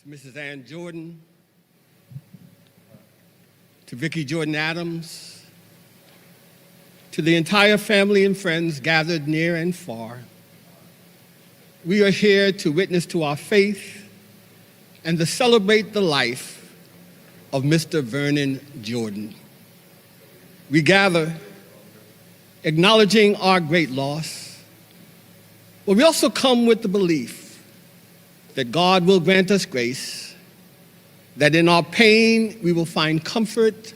to Mrs. Ann Jordan, to Vicky Jordan Adams, to the entire family and friends gathered near and far. We are here to witness to our faith and to celebrate the life of Mr. Vernon Jordan. We gather acknowledging our great loss, but we also come with the belief that God will grant us grace, that in our pain we will find comfort,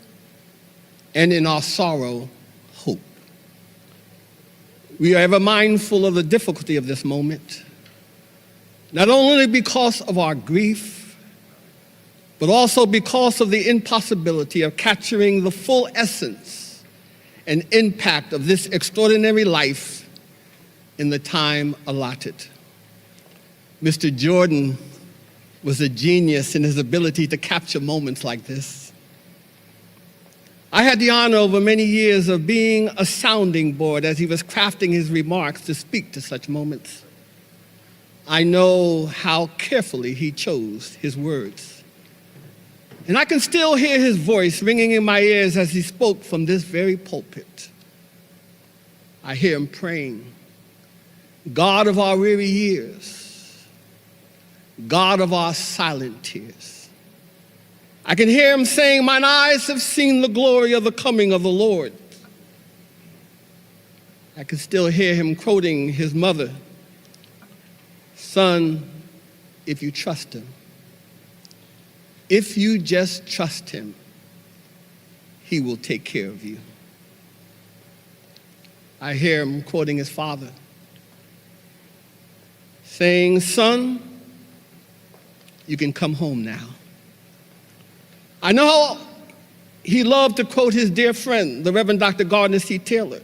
and in our sorrow, hope. We are ever mindful of the difficulty of this moment, not only because of our grief, but also because of the impossibility of capturing the full essence and impact of this extraordinary life in the time allotted. Mr. Jordan was a genius in his ability to capture moments like this. I had the honor over many years of being a sounding board as he was crafting his remarks to speak to such moments. I know how carefully he chose his words. And I can still hear his voice ringing in my ears as he spoke from this very pulpit. I hear him praying, God of our weary years, God of our silent tears. I can hear him saying, mine eyes have seen the glory of the coming of the Lord. I can still hear him quoting his mother, son, if you trust him, if you just trust him, he will take care of you. I hear him quoting his father, saying, son, you can come home now. I know he loved to quote his dear friend, the Reverend Dr. Gardner C. Taylor.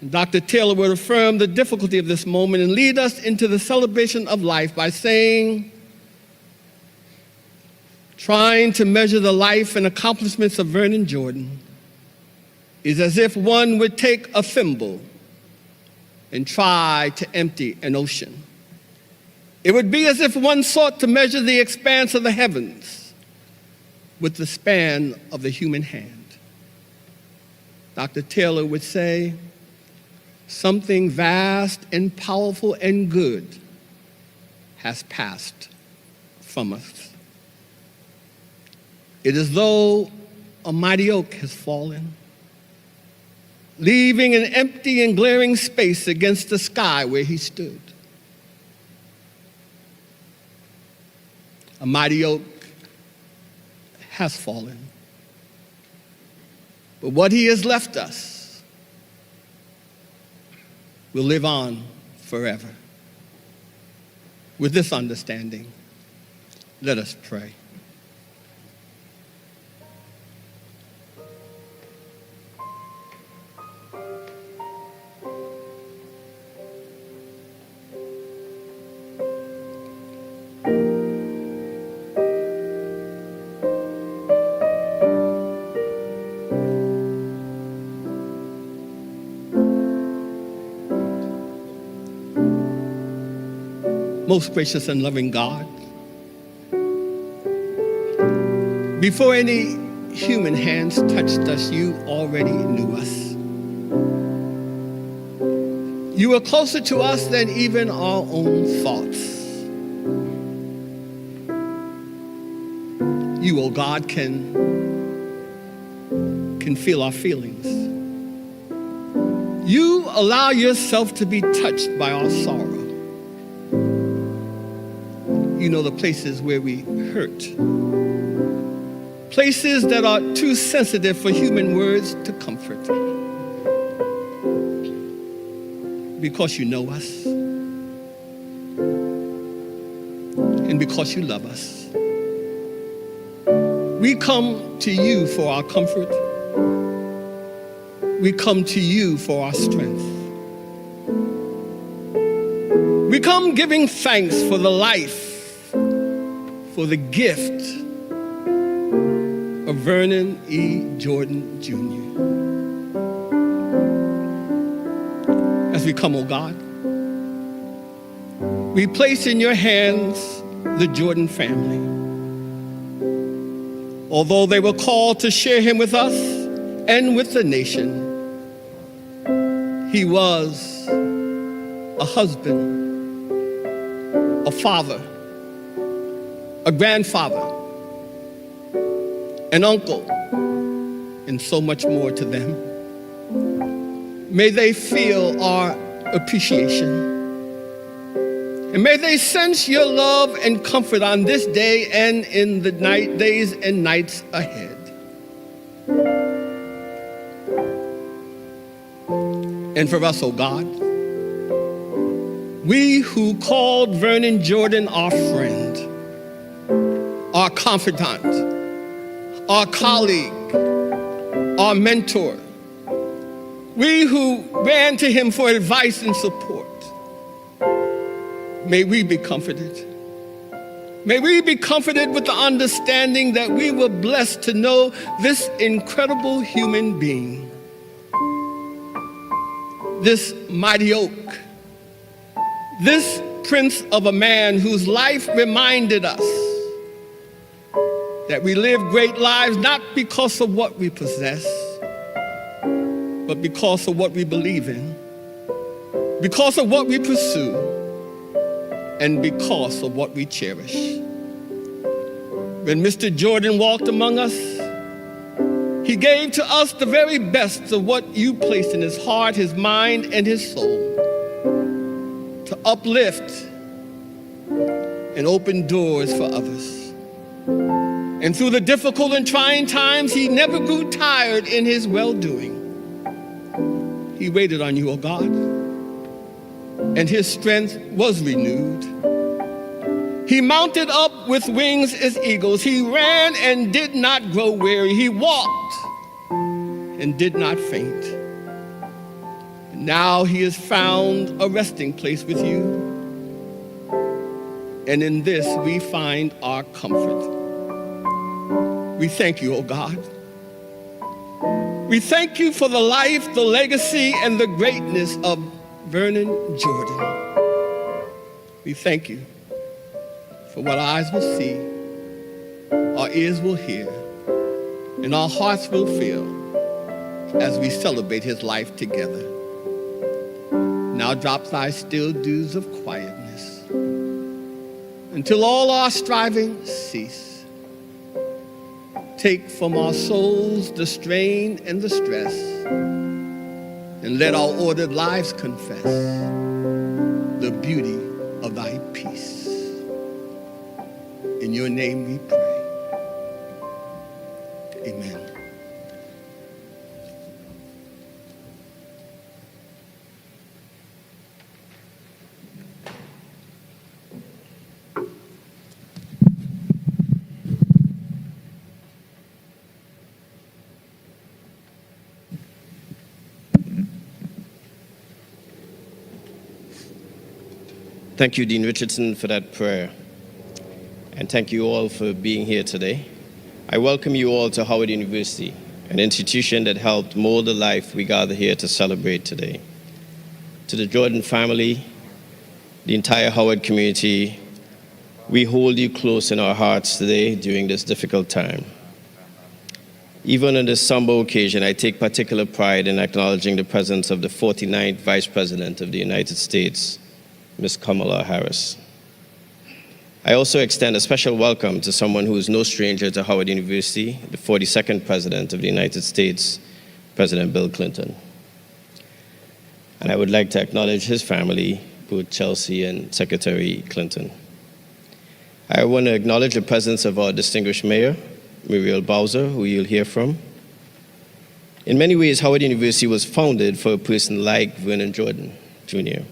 And Dr. Taylor would affirm the difficulty of this moment and lead us into the celebration of life by saying, trying to measure the life and accomplishments of Vernon Jordan is as if one would take a thimble and try to empty an ocean. It would be as if one sought to measure the expanse of the heavens with the span of the human hand. Dr. Taylor would say, something vast and powerful and good has passed from us. It is as though a mighty oak has fallen, leaving an empty and glaring space against the sky where he stood. A mighty oak has fallen. But what he has left us will live on forever. With this understanding, let us pray. Most gracious and loving God, before any human hands touched us, you already knew us. You were closer to us than even our own thoughts. You, oh God, can feel our feelings. You allow yourself to be touched by our sorrow. You know the places where we hurt. Places that are too sensitive for human words to comfort. Because you know us. And because you love us. We come to you for our comfort. We come to you for our strength. We come giving thanks for the life, for the gift of Vernon E. Jordan, Jr. As we come, oh God, we place in your hands the Jordan family. Although they were called to share him with us and with the nation, he was a husband, a father, a grandfather, an uncle, and so much more to them. May they feel our appreciation. And may they sense your love and comfort on this day and in the days and nights ahead. And for us, oh God, we who called Vernon Jordan our friend, our confidant, our colleague, our mentor, we who ran to him for advice and support, may we be comforted. May we be comforted with the understanding that we were blessed to know this incredible human being, this mighty oak, this prince of a man whose life reminded us that we live great lives not because of what we possess, but because of what we believe in, because of what we pursue, and because of what we cherish. When Mr. Jordan walked among us, he gave to us the very best of what you placed in his heart, his mind, and his soul, to uplift and open doors for others. And through the difficult and trying times, he never grew tired in his well-doing. He waited on you, O God, and his strength was renewed. He mounted up with wings as eagles. He ran and did not grow weary. He walked and did not faint. And now he has found a resting place with you. And in this we find our comfort. We thank you, O God. We thank you for the life, the legacy, and the greatness of Vernon Jordan. We thank you for what our eyes will see, our ears will hear, and our hearts will feel as we celebrate his life together. Now drop thy still dews of quietness until all our striving cease. Take from our souls the strain and the stress, and let our ordered lives confess the beauty of thy peace. In your name we pray. Amen. Thank you, Dean Richardson, for that prayer. And thank you all for being here today. I welcome you all to Howard University, an institution that helped mold the life we gather here to celebrate today. To the Jordan family, the entire Howard community, we hold you close in our hearts today during this difficult time. Even on this somber occasion, I take particular pride in acknowledging the presence of the 49th Vice President of the United States, Ms. Kamala Harris. I also extend a special welcome to someone who is no stranger to Howard University, the 42nd President of the United States, President Bill Clinton. And I would like to acknowledge his family, both Chelsea and Secretary Clinton. I want to acknowledge the presence of our distinguished mayor, Morial, who you'll hear from. In many ways, Howard University was founded for a person like Vernon Jordan, Jr.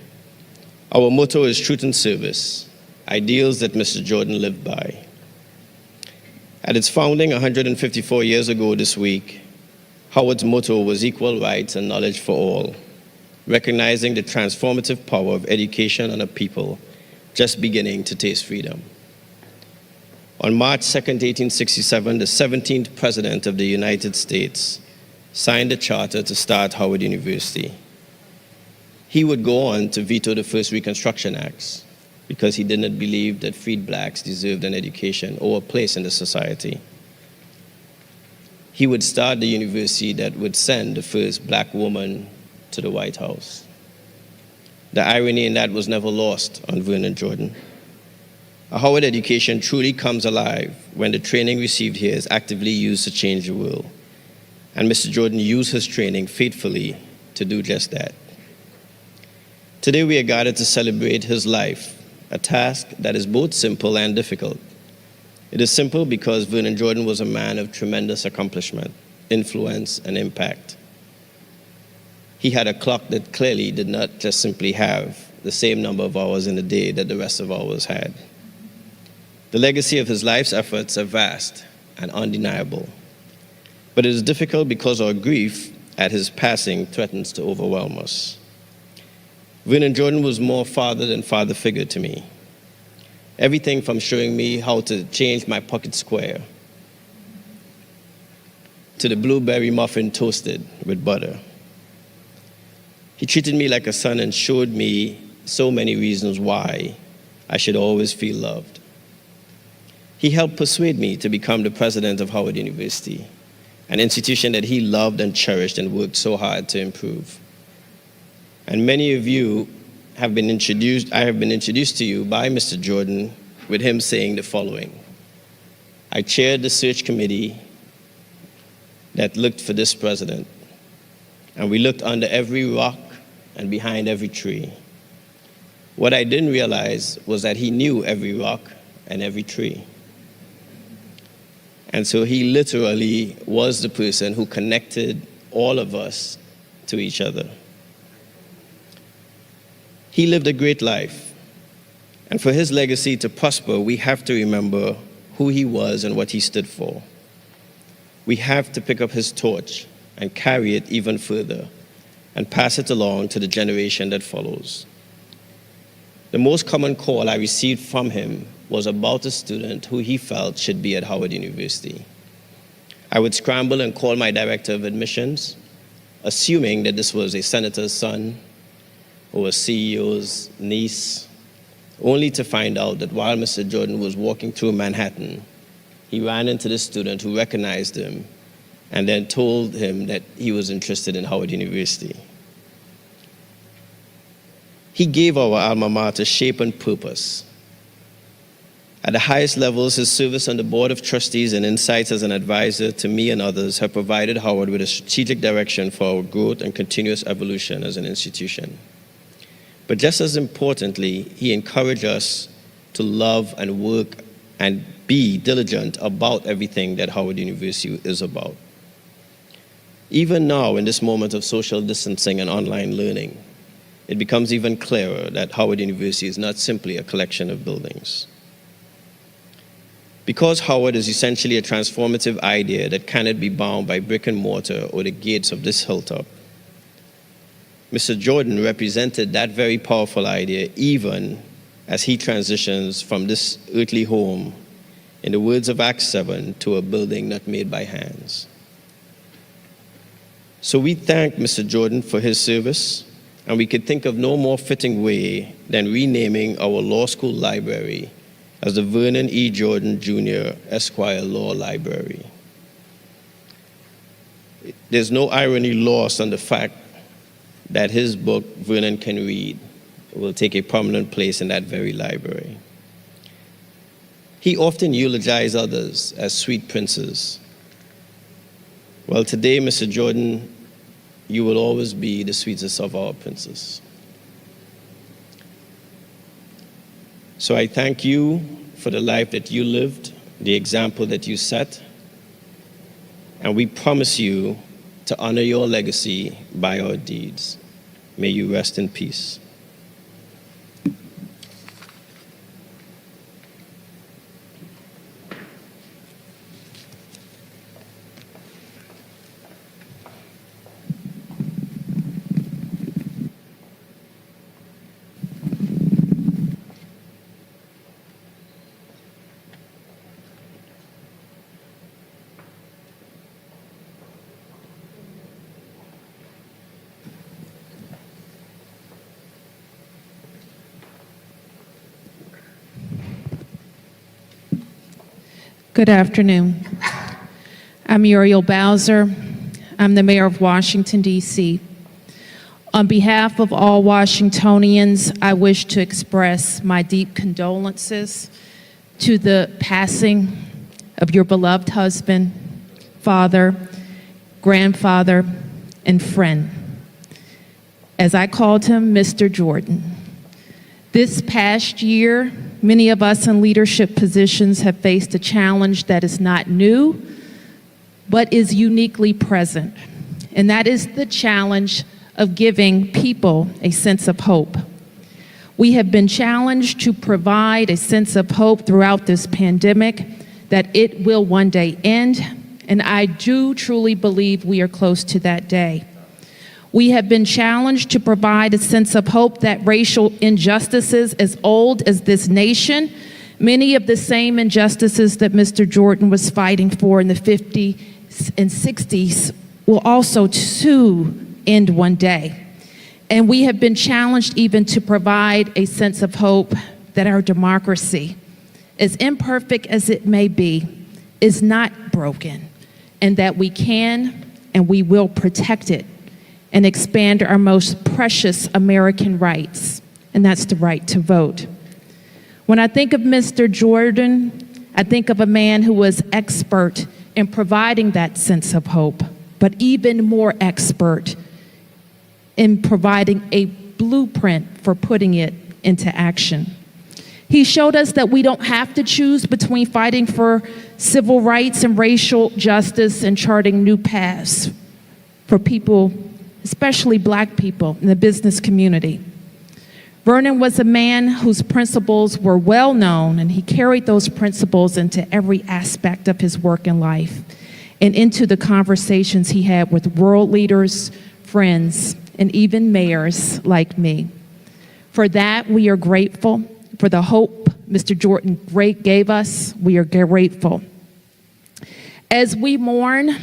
Our motto is truth and service, ideals that Mr. Jordan lived by. At its founding 154 years ago this week, Howard's motto was equal rights and knowledge for all, recognizing the transformative power of education on a people just beginning to taste freedom. On March 2nd, 1867, the 17th President of the United States signed a charter to start Howard University. He would go on to veto the first Reconstruction Acts, because he did not believe that freed blacks deserved an education or a place in the society. He would start the university that would send the first black woman to the White House. The irony in that was never lost on Vernon Jordan. A Howard education truly comes alive when the training received here is actively used to change the world. And Mr. Jordan used his training faithfully to do just that. Today we are gathered to celebrate his life, a task that is both simple and difficult. It is simple because Vernon Jordan was a man of tremendous accomplishment, influence, and impact. He had a clock that clearly did not just simply have the same number of hours in the day that the rest of ours had. The legacy of his life's efforts are vast and undeniable, but it is difficult because our grief at his passing threatens to overwhelm us. Vernon Jordan was more father than father figure to me. Everything from showing me how to change my pocket square to the blueberry muffin toasted with butter. He treated me like a son and showed me so many reasons why I should always feel loved. He helped persuade me to become the president of Howard University, an institution that he loved and cherished and worked so hard to improve. And many of you I have been introduced to you by Mr. Jordan with him saying the following: I chaired the search committee that looked for this president, and we looked under every rock and behind every tree. What I didn't realize was that he knew every rock and every tree. And so he literally was the person who connected all of us to each other. He lived a great life, and for his legacy to prosper, we have to remember who he was and what he stood for. We have to pick up his torch and carry it even further and pass it along to the generation that follows. The most common call I received from him was about a student who he felt should be at Howard University. I would scramble and call my director of admissions, assuming that this was a senator's son or a CEO's niece, only to find out that while Mr. Jordan was walking through Manhattan, he ran into this student who recognized him and then told him that he was interested in Howard University. He gave our alma mater shape and purpose. At the highest levels, his service on the board of trustees and insights as an advisor to me and others have provided Howard with a strategic direction for our growth and continuous evolution as an institution. But just as importantly, he encouraged us to love and work and be diligent about everything that Howard University is about. Even now, in this moment of social distancing and online learning, it becomes even clearer that Howard University is not simply a collection of buildings. Because Howard is essentially a transformative idea that cannot be bound by brick and mortar or the gates of this hilltop, Mr. Jordan represented that very powerful idea even as he transitions from this earthly home, in the words of Acts 7, to a building not made by hands. So we thank Mr. Jordan for his service, and we could think of no more fitting way than renaming our law school library as the Vernon E. Jordan Jr. Esquire Law Library. There's no irony lost on the fact that his book, Vernon Can Read, will take a prominent place in that very library. He often eulogized others as sweet princes. Well, today, Mr. Jordan, you will always be the sweetest of our princes. So I thank you for the life that you lived, the example that you set, and we promise you to honor your legacy by our deeds. May you rest in peace. Good afternoon. I'm Morial Bowser. I'm the mayor of Washington, D.C. On behalf of all Washingtonians, I wish to express my deep condolences to the passing of your beloved husband, father, grandfather, and friend. As I called him, Mr. Jordan. This past year, many of us in leadership positions have faced a challenge that is not new, but is uniquely present. And that is the challenge of giving people a sense of hope. We have been challenged to provide a sense of hope throughout this pandemic that it will one day end, and I do truly believe we are close to that day. We have been challenged to provide a sense of hope that racial injustices as old as this nation, many of the same injustices that Mr. Jordan was fighting for in the 50s and 60s, will also too end one day. And we have been challenged even to provide a sense of hope that our democracy, as imperfect as it may be, is not broken, and that we can and we will protect it and expand our most precious American rights, and that's the right to vote. When I think of Mr. Jordan, I think of a man who was expert in providing that sense of hope, but even more expert in providing a blueprint for putting it into action. He showed us that we don't have to choose between fighting for civil rights and racial justice and charting new paths for people, especially Black people in the business community. Vernon was a man whose principles were well known, and he carried those principles into every aspect of his work in life and into the conversations he had with world leaders, friends, and even mayors like me. For that, we are grateful. For the hope Mr. Jordan gave us, we are grateful. As we mourn,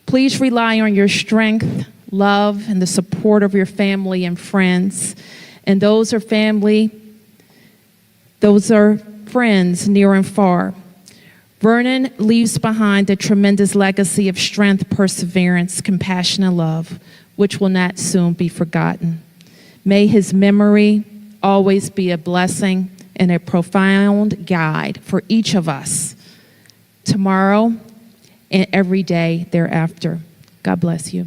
please rely on your strength, love, and the support of your family and friends. And those are family, those are friends near and far. Vernon leaves behind a tremendous legacy of strength, perseverance, compassion, and love, which will not soon be forgotten. May his memory always be a blessing and a profound guide for each of us tomorrow and every day thereafter. God bless you.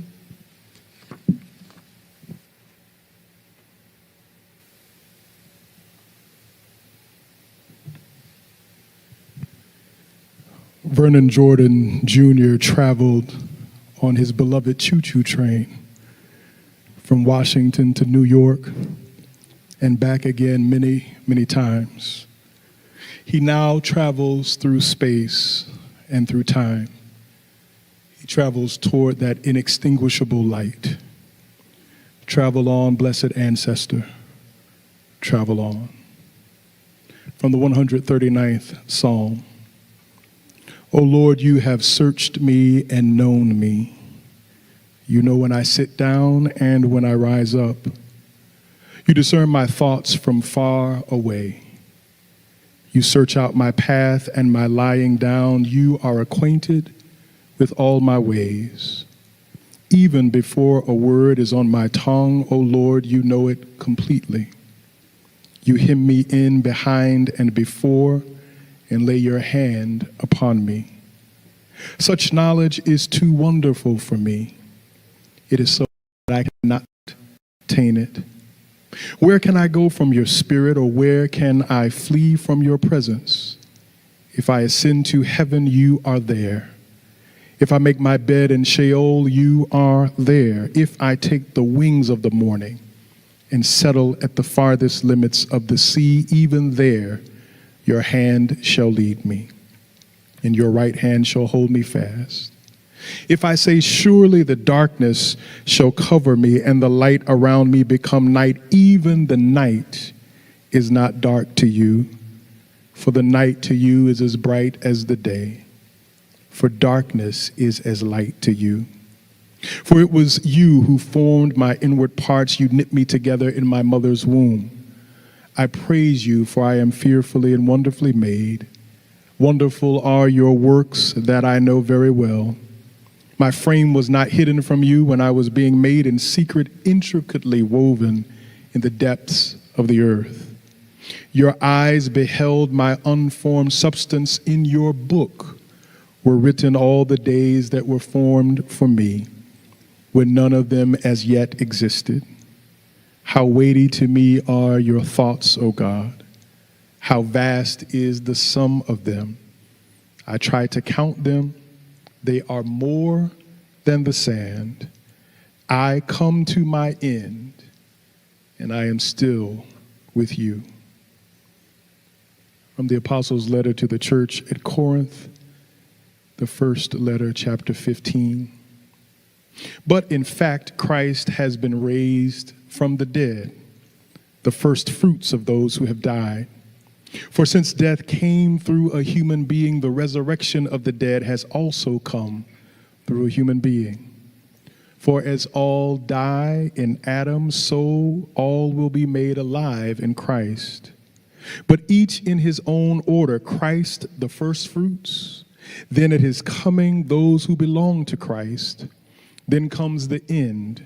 Vernon Jordan Jr. traveled on his beloved choo-choo train from Washington to New York and back again many, many times. He now travels through space and through time. He travels toward that inextinguishable light. Travel on, blessed ancestor, travel on. From the 139th Psalm. O Lord, you have searched me and known me. You know when I sit down and when I rise up. You discern my thoughts from far away. You search out my path and my lying down. You are acquainted with all my ways. Even before a word is on my tongue, O Lord, you know it completely. You hem me in behind and before and lay your hand upon me. Such knowledge is too wonderful for me. It is so that I cannot attain it. Where can I go from your spirit, or where can I flee from your presence? If I ascend to heaven, you are there. If I make my bed in Sheol, you are there. If I take the wings of the morning and settle at the farthest limits of the sea, even there your hand shall lead me, and your right hand shall hold me fast. If I say, surely the darkness shall cover me, and the light around me become night, even the night is not dark to you, for the night to you is as bright as the day, for darkness is as light to you. For it was you who formed my inward parts, you knit me together in my mother's womb. I praise you, for I am fearfully and wonderfully made. Wonderful are your works that I know very well. My frame was not hidden from you when I was being made in secret, intricately woven in the depths of the earth. Your eyes beheld my unformed substance. In your book were written all the days that were formed for me, when none of them as yet existed. How weighty to me are your thoughts, O God. How vast is the sum of them. I try to count them. They are more than the sand. I come to my end, and I am still with you. From the Apostles' letter to the church at Corinth, the first letter, chapter 15. But in fact, Christ has been raised from the dead, the first fruits of those who have died. For since death came through a human being, the resurrection of the dead has also come through a human being. For as all die in Adam, so all will be made alive in Christ. But each in his own order, Christ the first fruits, then at his coming those who belong to Christ. Then comes the end,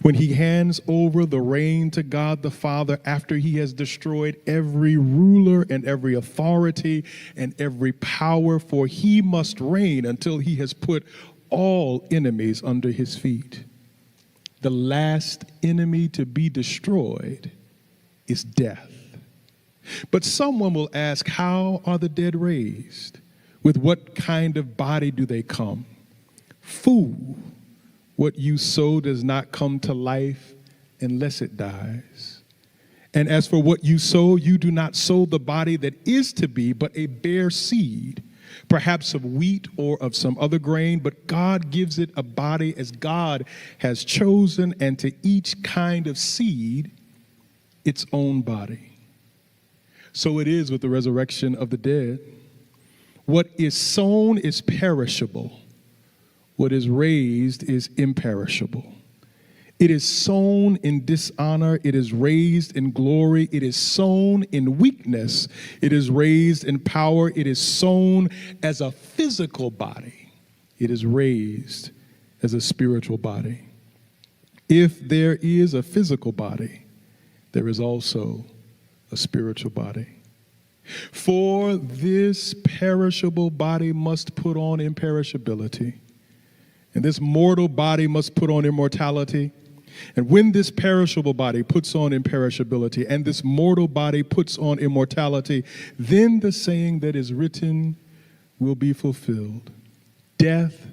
when he hands over the reign to God the Father after he has destroyed every ruler and every authority and every power, for he must reign until he has put all enemies under his feet. The last enemy to be destroyed is death. But someone will ask, how are the dead raised? With what kind of body do they come? Fool! What you sow does not come to life unless it dies. And as for what you sow, you do not sow the body that is to be, but a bare seed, perhaps of wheat or of some other grain, but God gives it a body as God has chosen, and to each kind of seed its own body. So it is with the resurrection of the dead. What is sown is perishable. What is raised is imperishable. It is sown in dishonor. It is raised in glory. It is sown in weakness. It is raised in power. It is sown as a physical body. It is raised as a spiritual body. If there is a physical body, there is also a spiritual body. For this perishable body must put on imperishability, and this mortal body must put on immortality. And when this perishable body puts on imperishability and this mortal body puts on immortality, then the saying that is written will be fulfilled. Death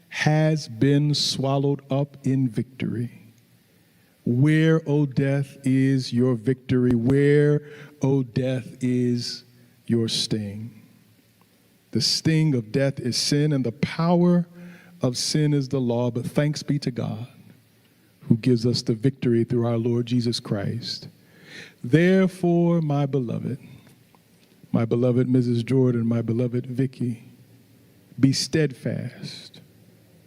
has been swallowed up in victory. Where, O death, is your victory? Where, O death, is your sting? The sting of death is sin, and the power of sin is the law, but thanks be to God who gives us the victory through our Lord Jesus Christ. Therefore, my beloved Mrs. Jordan, my beloved Vicky, be steadfast,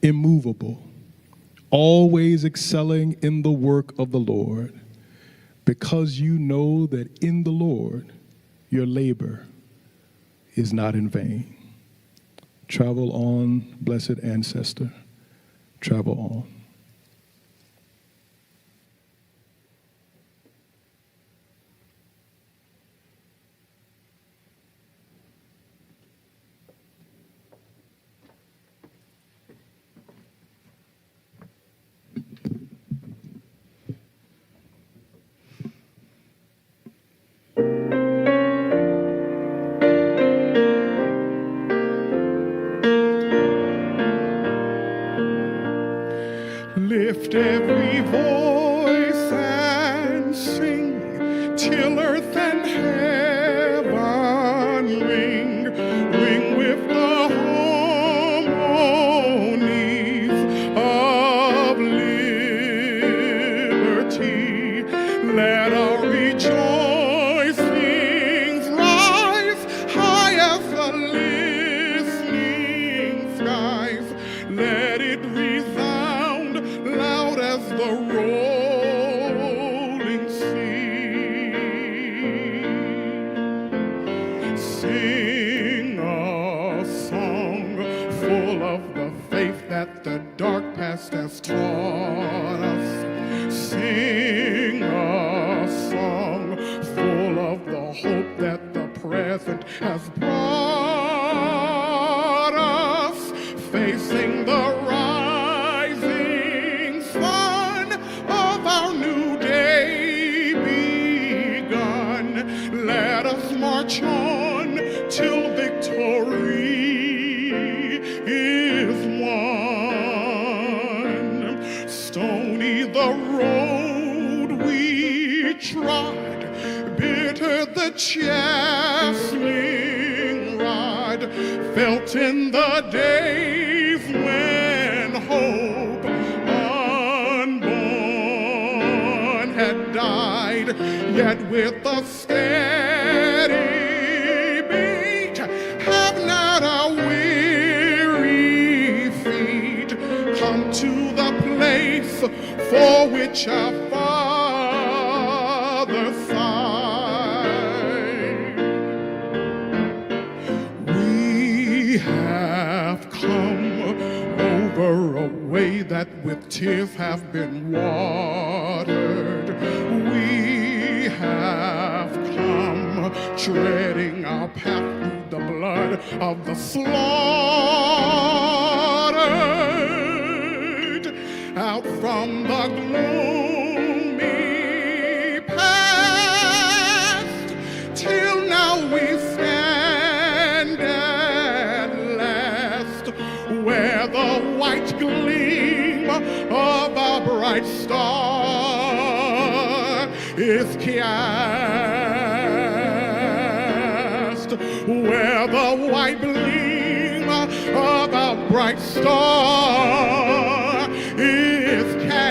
immovable, always excelling in the work of the Lord, because you know that in the Lord your labor is not in vain. Travel on, blessed ancestor. Travel on. Lift every voice and sing till earth and heaven ring, ring with the harmonies of liberty. Let our rejoicings rise high as the listening skies. Let it resound loud as the rolling sea. Sing sing a song full of the hope that the present has brought us, facing the rising sun of our new day begun. Let us march on till victory is won. Stony the road we trod, bitter the chastening rod, felt in the days when hope unborn had died, yet with a steady beat have not our weary feet come to the place for which our Father sighed. We have come over a way that with tears have been watered. We have come treading our path through the blood of the slaughtered, out from the gloomy past, till now we stand at last, where the white gleam of our bright star is cast, where the white gleam of our bright star is cast,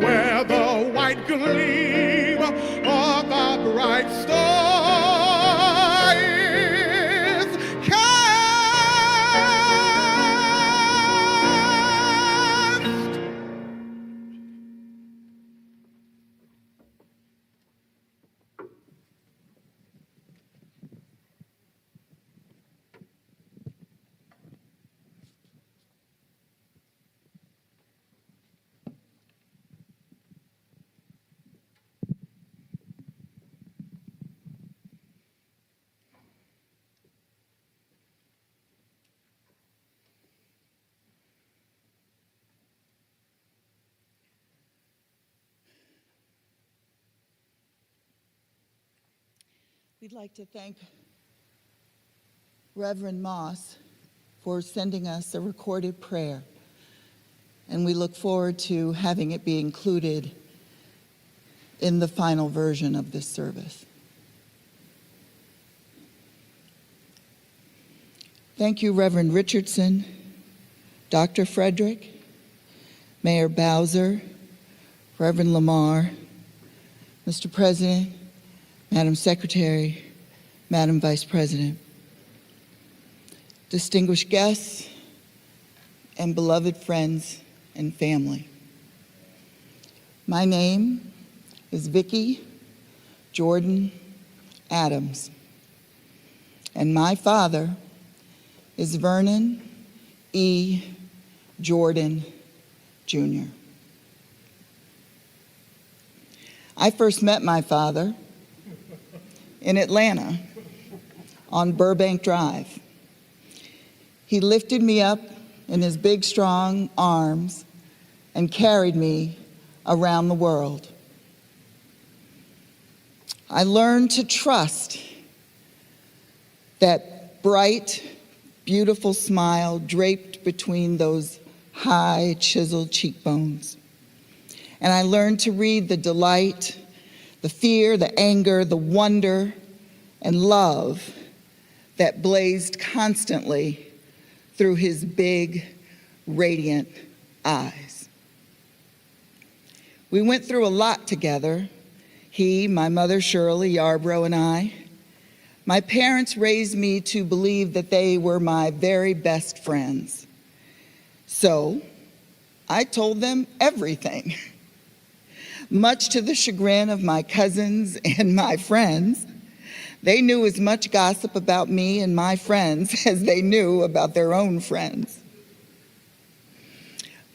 where the white gleam of our bright star is cast. We'd like to thank Reverend Moss for sending us a recorded prayer, and we look forward to having it be included in the final version of this service. Thank you, Reverend Richardson, Dr. Frederick, Mayor Bowser, Reverend Lamar, Mr. President, Madam Secretary, Madam Vice President, distinguished guests, and beloved friends and family. My name is Vicky Jordan Adams, and my father is Vernon E. Jordan, Jr. I first met my father in Atlanta on Burbank Drive. He lifted me up in his big, strong arms and carried me around the world. I learned to trust that bright, beautiful smile draped between those high, chiseled cheekbones. And I learned to read the delight, the fear, the anger, the wonder, and love that blazed constantly through his big, radiant eyes. We went through a lot together, he, my mother Shirley Yarbrough, and I. My parents raised me to believe that they were my very best friends. So I told them everything. Much to the chagrin of my cousins and my friends, they knew as much gossip about me and my friends as they knew about their own friends.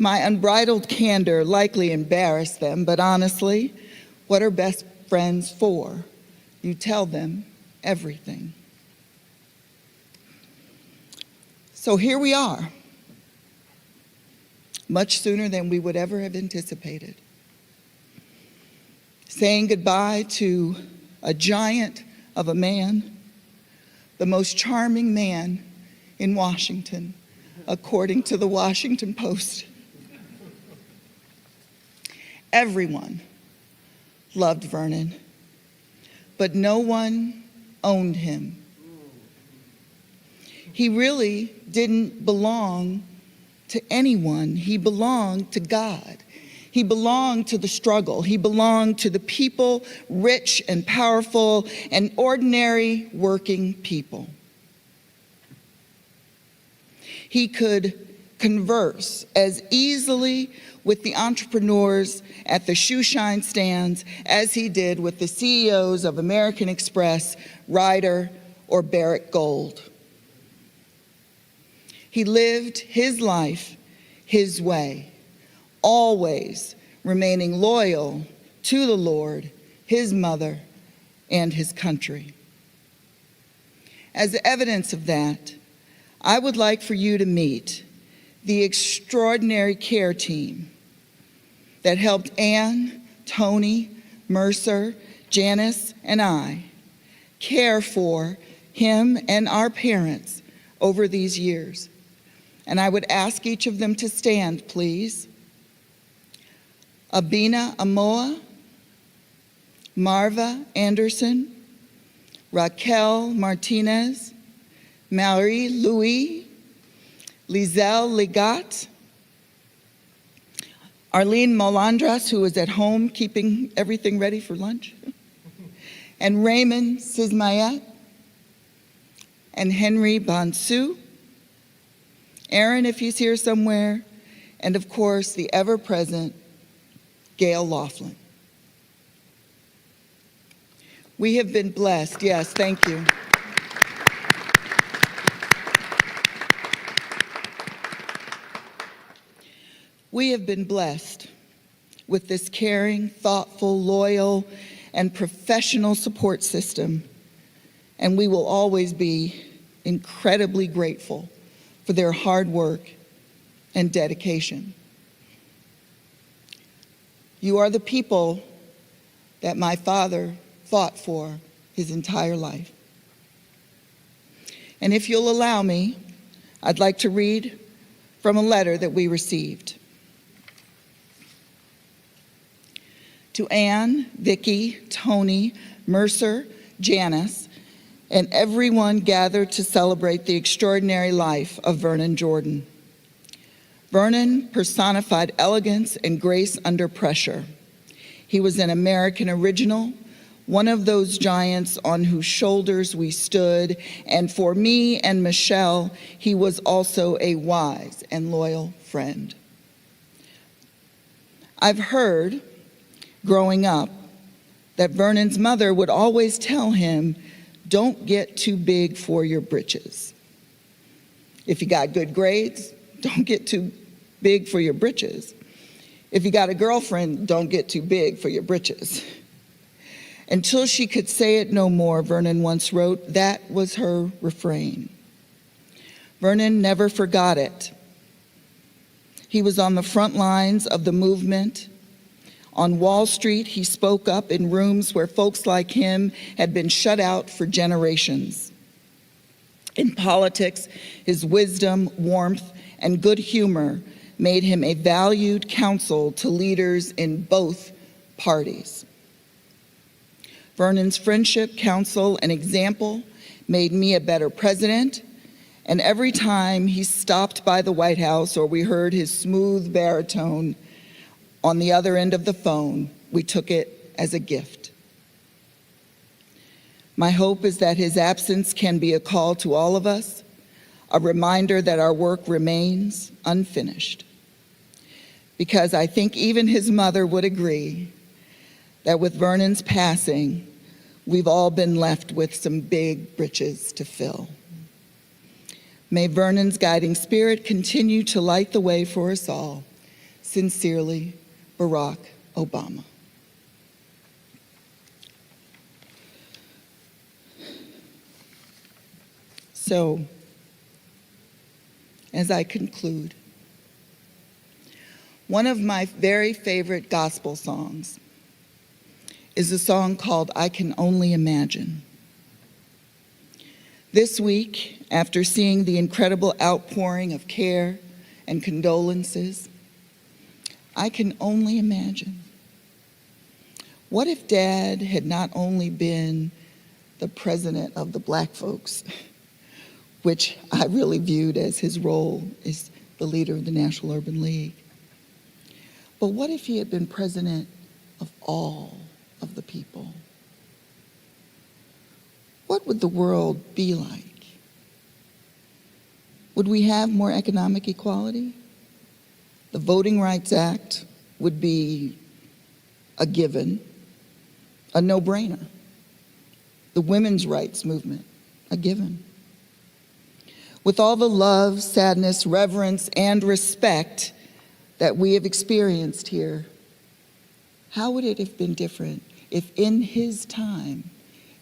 My unbridled candor likely embarrassed them, but honestly, what are best friends for? You tell them everything. So here we are, much sooner than we would ever have anticipated, saying goodbye to a giant of a man, the most charming man in Washington, according to the Washington Post. Everyone loved Vernon, but no one owned him. He really didn't belong to anyone. He belonged to God. He belonged to the struggle. He belonged to the people, rich and powerful, and ordinary working people. He could converse as easily with the entrepreneurs at the shoe shine stands as he did with the CEOs of American Express, Ryder, or Barrick Gold. He lived his life his way, always remaining loyal to the Lord, his mother, and his country. As evidence of that, I would like for you to meet the extraordinary care team that helped Ann, Tony, Mercer, Janice, and I care for him and our parents over these years. And I would ask each of them to stand, please. Abina Amoa, Marva Anderson, Raquel Martinez, Marie Louis, Lizelle Legat, Arlene Molandras, who is at home keeping everything ready for lunch, and Raymond Sismayet, and Henry Bonsu, Aaron, if he's here somewhere, and of course, the ever-present Gail Laughlin. We have been blessed. Yes, thank you. We have been blessed with this caring, thoughtful, loyal, and professional support system, and we will always be incredibly grateful for their hard work and dedication. You are the people that my father fought for his entire life. And if you'll allow me, I'd like to read from a letter that we received. To Ann, Vicky, Tony, Mercer, Janice, and everyone gathered to celebrate the extraordinary life of Vernon Jordan. Vernon personified elegance and grace under pressure. He was an American original, one of those giants on whose shoulders we stood, and for me and Michelle, he was also a wise and loyal friend. I've heard, growing up, that Vernon's mother would always tell him, "Don't get too big for your britches." If you got good grades, don't get too big for your britches. If you got a girlfriend, don't get too big for your britches. Until she could say it no more, Vernon once wrote, that was her refrain. Vernon never forgot it. He was on the front lines of the movement. On Wall Street, he spoke up in rooms where folks like him had been shut out for generations. In politics, his wisdom, warmth, and good humor made him a valued counsel to leaders in both parties. Vernon's friendship, counsel, and example made me a better president, and every time he stopped by the White House or we heard his smooth baritone on the other end of the phone, we took it as a gift. My hope is that his absence can be a call to all of us, a reminder that our work remains unfinished. Because I think even his mother would agree that with Vernon's passing, we've all been left with some big britches to fill. May Vernon's guiding spirit continue to light the way for us all. Sincerely, Barack Obama. So, as I conclude, one of my very favorite gospel songs is a song called I Can Only Imagine. This week, after seeing the incredible outpouring of care and condolences, I can only imagine. What if Dad had not only been the president of the Black folks, which I really viewed as his role as the leader of the National Urban League, but what if he had been president of all of the people? What would the world be like? Would we have more economic equality? The Voting Rights Act would be a given, a no-brainer. The women's rights movement, a given. With all the love, sadness, reverence, and respect that we have experienced here, how would it have been different if in his time,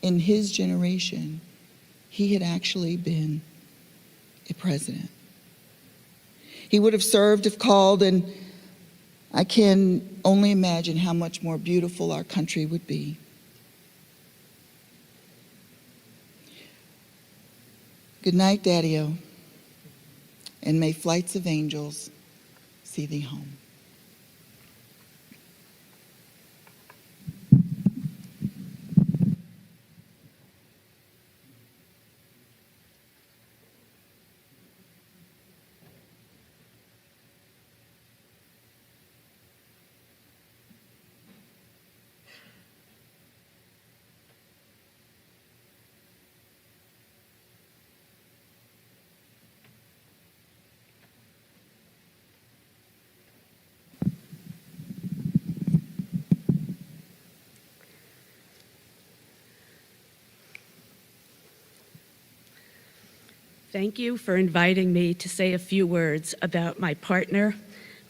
in his generation, he had actually been a president? He would have served if called, and I can only imagine how much more beautiful our country would be. Good night, Daddy-O, and may flights of angels see thee home. Thank you for inviting me to say a few words about my partner,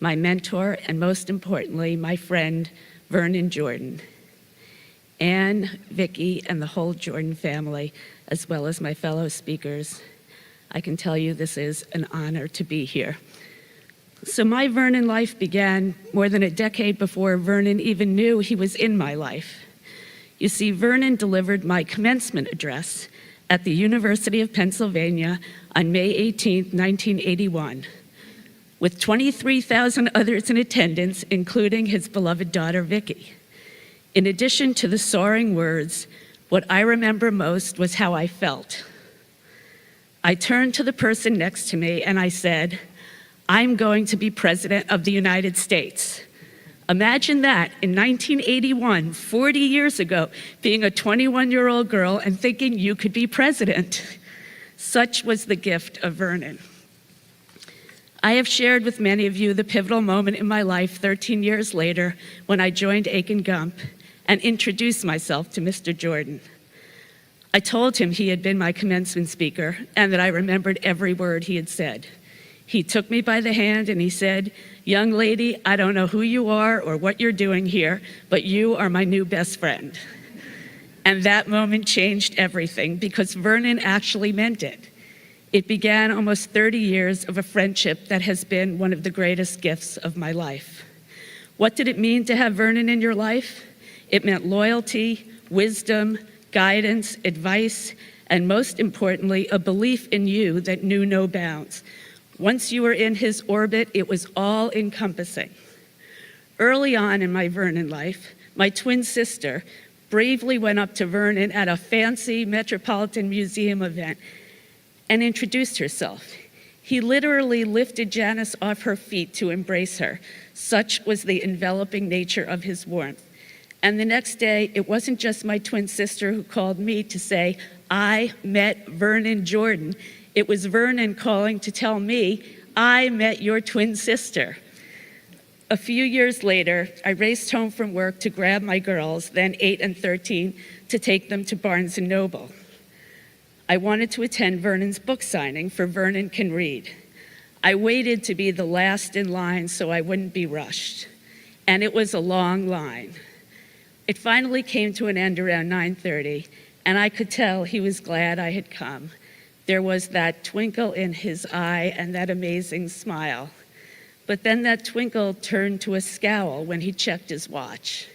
my mentor, and most importantly, my friend, Vernon Jordan. Anne, Vicky, and the whole Jordan family, as well as my fellow speakers, I can tell you this is an honor to be here. So my Vernon life began more than a decade before Vernon even knew he was in my life. You see, Vernon delivered my commencement address at the University of Pennsylvania on May 18, 1981, with 23,000 others in attendance, including his beloved daughter, Vicky. In addition to the soaring words, what I remember most was how I felt. I turned to the person next to me and I said, "I'm going to be President of the United States." Imagine that in 1981, 40 years ago, being a 21-year-old girl and thinking you could be president. Such was the gift of Vernon. I have shared with many of you the pivotal moment in my life 13 years later when I joined Aiken Gump and introduced myself to Mr. Jordan. I told him he had been my commencement speaker and that I remembered every word he had said. He took me by the hand and he said, "Young lady, I don't know who you are or what you're doing here, but you are my new best friend." And that moment changed everything because Vernon actually meant it. It began almost 30 years of a friendship that has been one of the greatest gifts of my life. What did it mean to have Vernon in your life? It meant loyalty, wisdom, guidance, advice, and most importantly, a belief in you that knew no bounds. Once you were in his orbit, it was all-encompassing. Early on in my Vernon life, my twin sister bravely went up to Vernon at a fancy Metropolitan Museum event and introduced herself. He literally lifted Janice off her feet to embrace her. Such was the enveloping nature of his warmth. And the next day, it wasn't just my twin sister who called me to say, "I met Vernon Jordan." It was Vernon calling to tell me, "I met your twin sister." A few years later, I raced home from work to grab my girls, then 8 and 13, to take them to Barnes & Noble. I wanted to attend Vernon's book signing for Vernon Can Read. I waited to be the last in line so I wouldn't be rushed. And it was a long line. It finally came to an end around 9:30, and I could tell he was glad I had come. There was that twinkle in his eye and that amazing smile. But then that twinkle turned to a scowl when he checked his watch.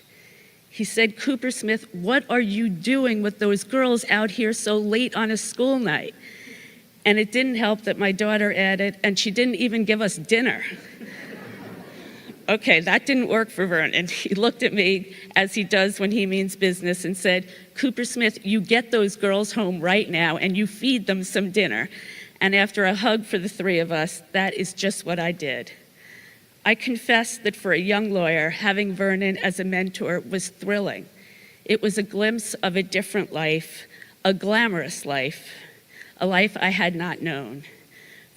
He said, "Cooper Smith, what are you doing with those girls out here so late on a school night?" And it didn't help that my daughter added, "And she didn't even give us dinner." Okay, that didn't work for Vernon. He looked at me, as he does when he means business, and said, "Cooper Smith, you get those girls home right now and you feed them some dinner." And after a hug for the three of us, that is just what I did. I confess that for a young lawyer, having Vernon as a mentor was thrilling. It was a glimpse of a different life, a glamorous life, a life I had not known.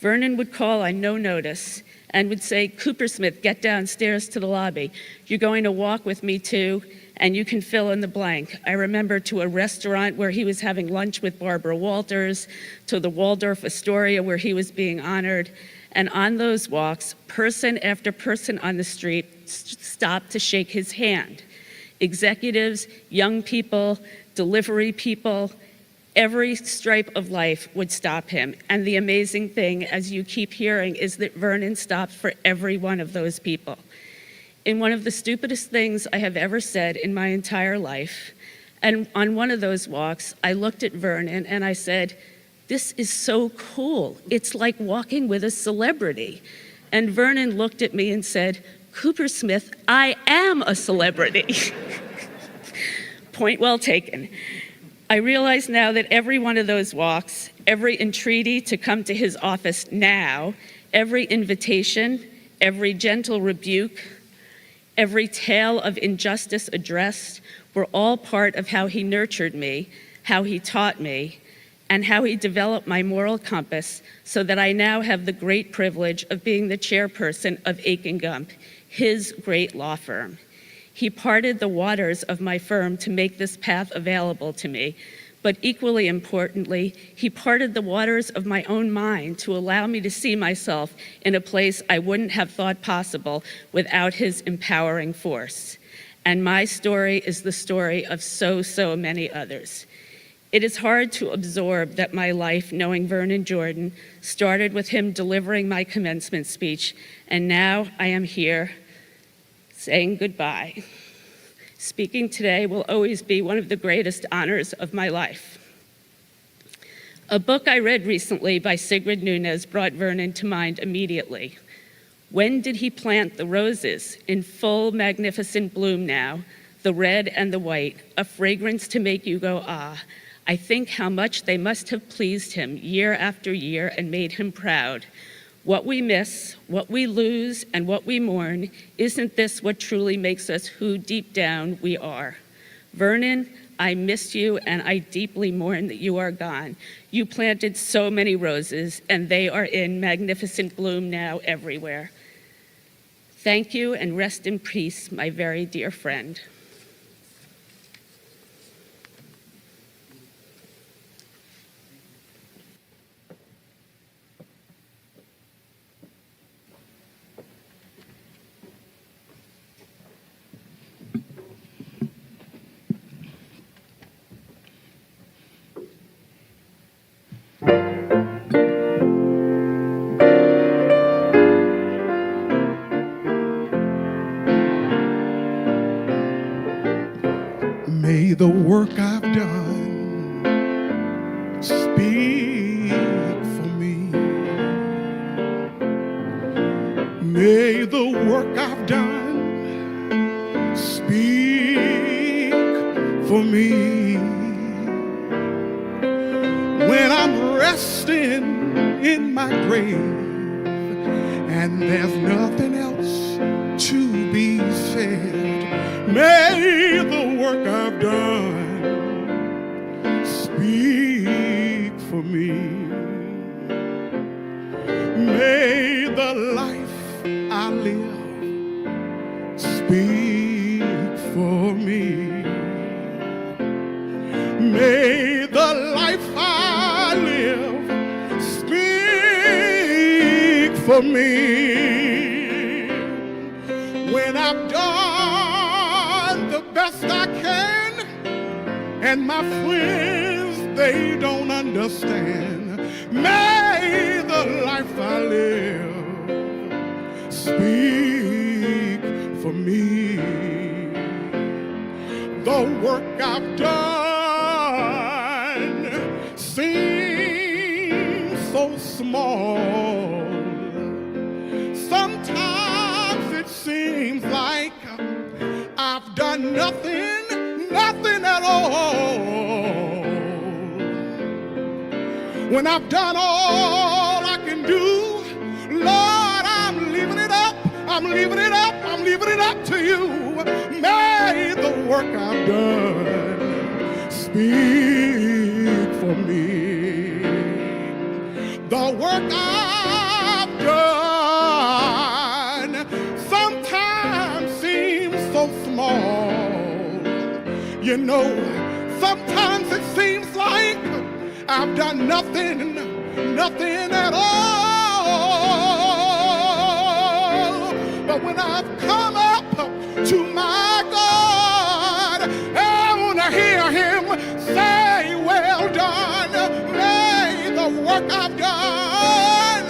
Vernon would call on no notice and would say, "Cooper Smith, get downstairs to the lobby. You're going to walk with me too, and you can fill in the blank." I remember to a restaurant where he was having lunch with Barbara Walters, to the Waldorf Astoria where he was being honored. And on those walks, person after person on the street stopped to shake his hand. Executives, young people, delivery people, every stripe of life would stop him. And the amazing thing, as you keep hearing, is that Vernon stopped for every one of those people. In one of the stupidest things I have ever said in my entire life, and on one of those walks, I looked at Vernon and I said, "This is so cool. It's like walking with a celebrity." And Vernon looked at me and said, "Cooper Smith, I am a celebrity." Point well taken. I realize now that every one of those walks, every entreaty to come to his office now, every invitation, every gentle rebuke, every tale of injustice addressed were all part of how he nurtured me, how he taught me, and how he developed my moral compass so that I now have the great privilege of being the chairperson of Aiken Gump, his great law firm. He parted the waters of my firm to make this path available to me, but equally importantly, he parted the waters of my own mind to allow me to see myself in a place I wouldn't have thought possible without his empowering force. And my story is the story of so many others. It is hard to absorb that my life, knowing Vernon Jordan, started with him delivering my commencement speech, and now I am here saying goodbye. Speaking today will always be one of the greatest honors of my life. A book I read recently by Sigrid Nunez brought Vernon to mind immediately. When did he plant the roses in full magnificent bloom now, the red and the white, a fragrance to make you go, ah. I think how much they must have pleased him year after year and made him proud. What we miss, what we lose, and what we mourn, isn't this what truly makes us who deep down we are? Vernon, I miss you and I deeply mourn that you are gone. You planted so many roses and they are in magnificent bloom now everywhere. Thank you and rest in peace, my very dear friend. May the work I've done speak for me. May the work I've done speak for me. When I'm resting in my grave and there's nothing else to be said, may the work I've done speak for me. May the life I live speak for me. May the life I live speak for for me. When I've done the best I can, and my friends, they don't understand, may the life I live speak for me. The work I've done seems so small. Sometimes it seems like I've done nothing at all. When I've done all I can do, Lord, I'm leaving it up to you. May the work I've done speak for me. The work I've done sometimes seems so small. You know, sometimes it seems like I've done nothing at all. But when I've come up to my God, I want to hear him say, well done. May the work I've done,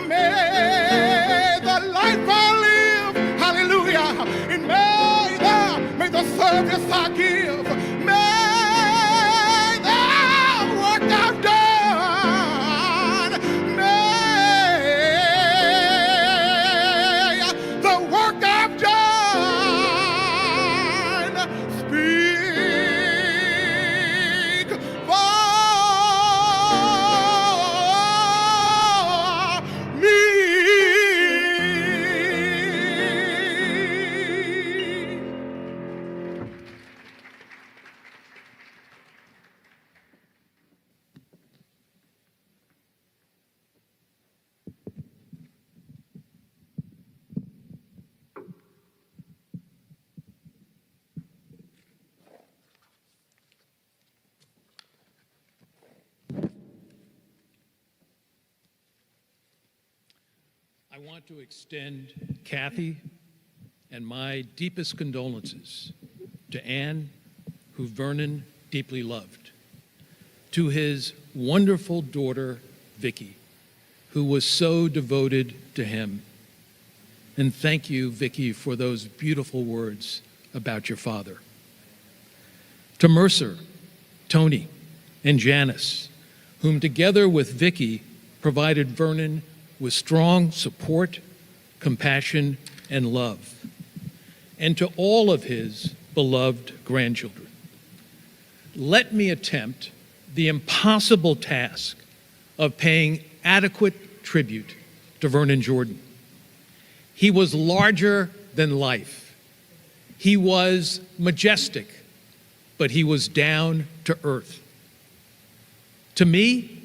may the life I live, hallelujah, and may the service I give, may the work I've done, may the work I've done speak for me. I want to extend Kathy and my deepest condolences to Anne, who Vernon deeply loved, to his wonderful daughter, Vicky, who was so devoted to him. And thank you, Vicky, for those beautiful words about your father. To Mercer, Tony, and Janice, whom together with Vicky provided Vernon with strong support, compassion, and love, and to all of his beloved grandchildren. Let me attempt the impossible task of paying adequate tribute to Vernon Jordan. He was larger than life. He was majestic, but he was down to earth. To me,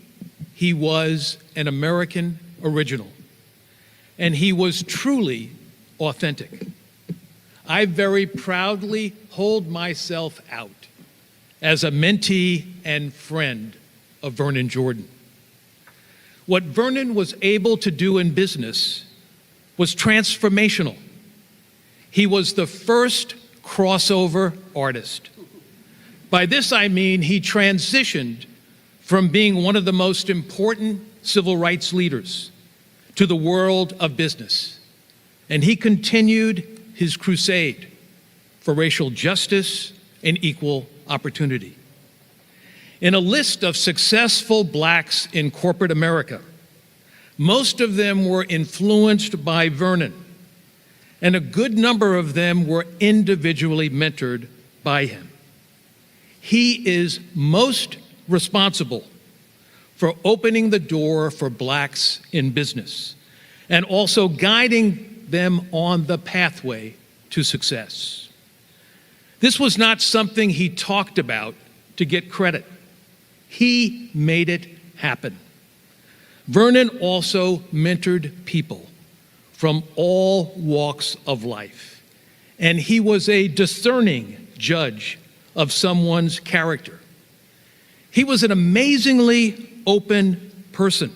he was an American original, and he was truly authentic. I very proudly hold myself out as a mentee and friend of Vernon Jordan. What Vernon was able to do in business was transformational. He was the first crossover artist. By this I mean he transitioned from being one of the most important civil rights leaders to the world of business. And he continued his crusade for racial justice and equal opportunity. In a list of successful blacks in corporate America, most of them were influenced by Vernon, and a good number of them were individually mentored by him. He is most responsible for opening the door for blacks in business and also guiding them on the pathway to success. This was not something he talked about to get credit. He made it happen. Vernon also mentored people from all walks of life, and he was a discerning judge of someone's character. He was an amazingly open person.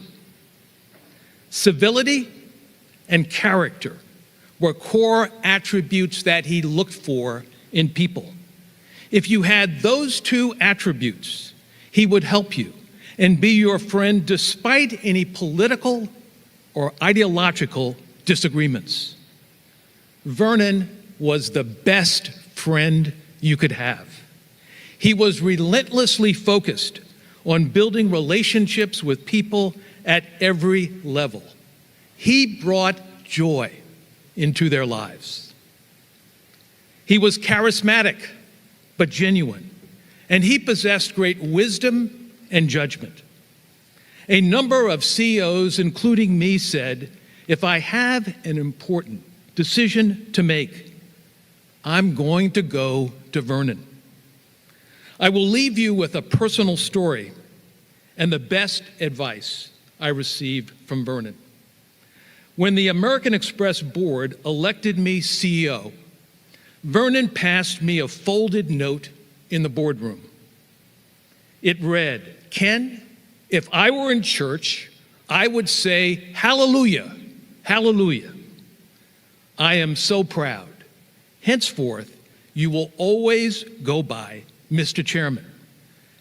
Civility and character were core attributes that he looked for in people. If you had those two attributes, he would help you and be your friend despite any political or ideological disagreements. Vernon was the best friend you could have. He was relentlessly focused on building relationships with people at every level. He brought joy into their lives. He was charismatic, but genuine, and he possessed great wisdom and judgment. A number of CEOs, including me, said, if I have an important decision to make, I'm going to go to Vernon. I will leave you with a personal story and the best advice I received from Vernon. When the American Express board elected me CEO, Vernon passed me a folded note in the boardroom. It read, Ken, if I were in church, I would say, hallelujah, hallelujah. I am so proud. Henceforth, you will always go by Mr. Chairman.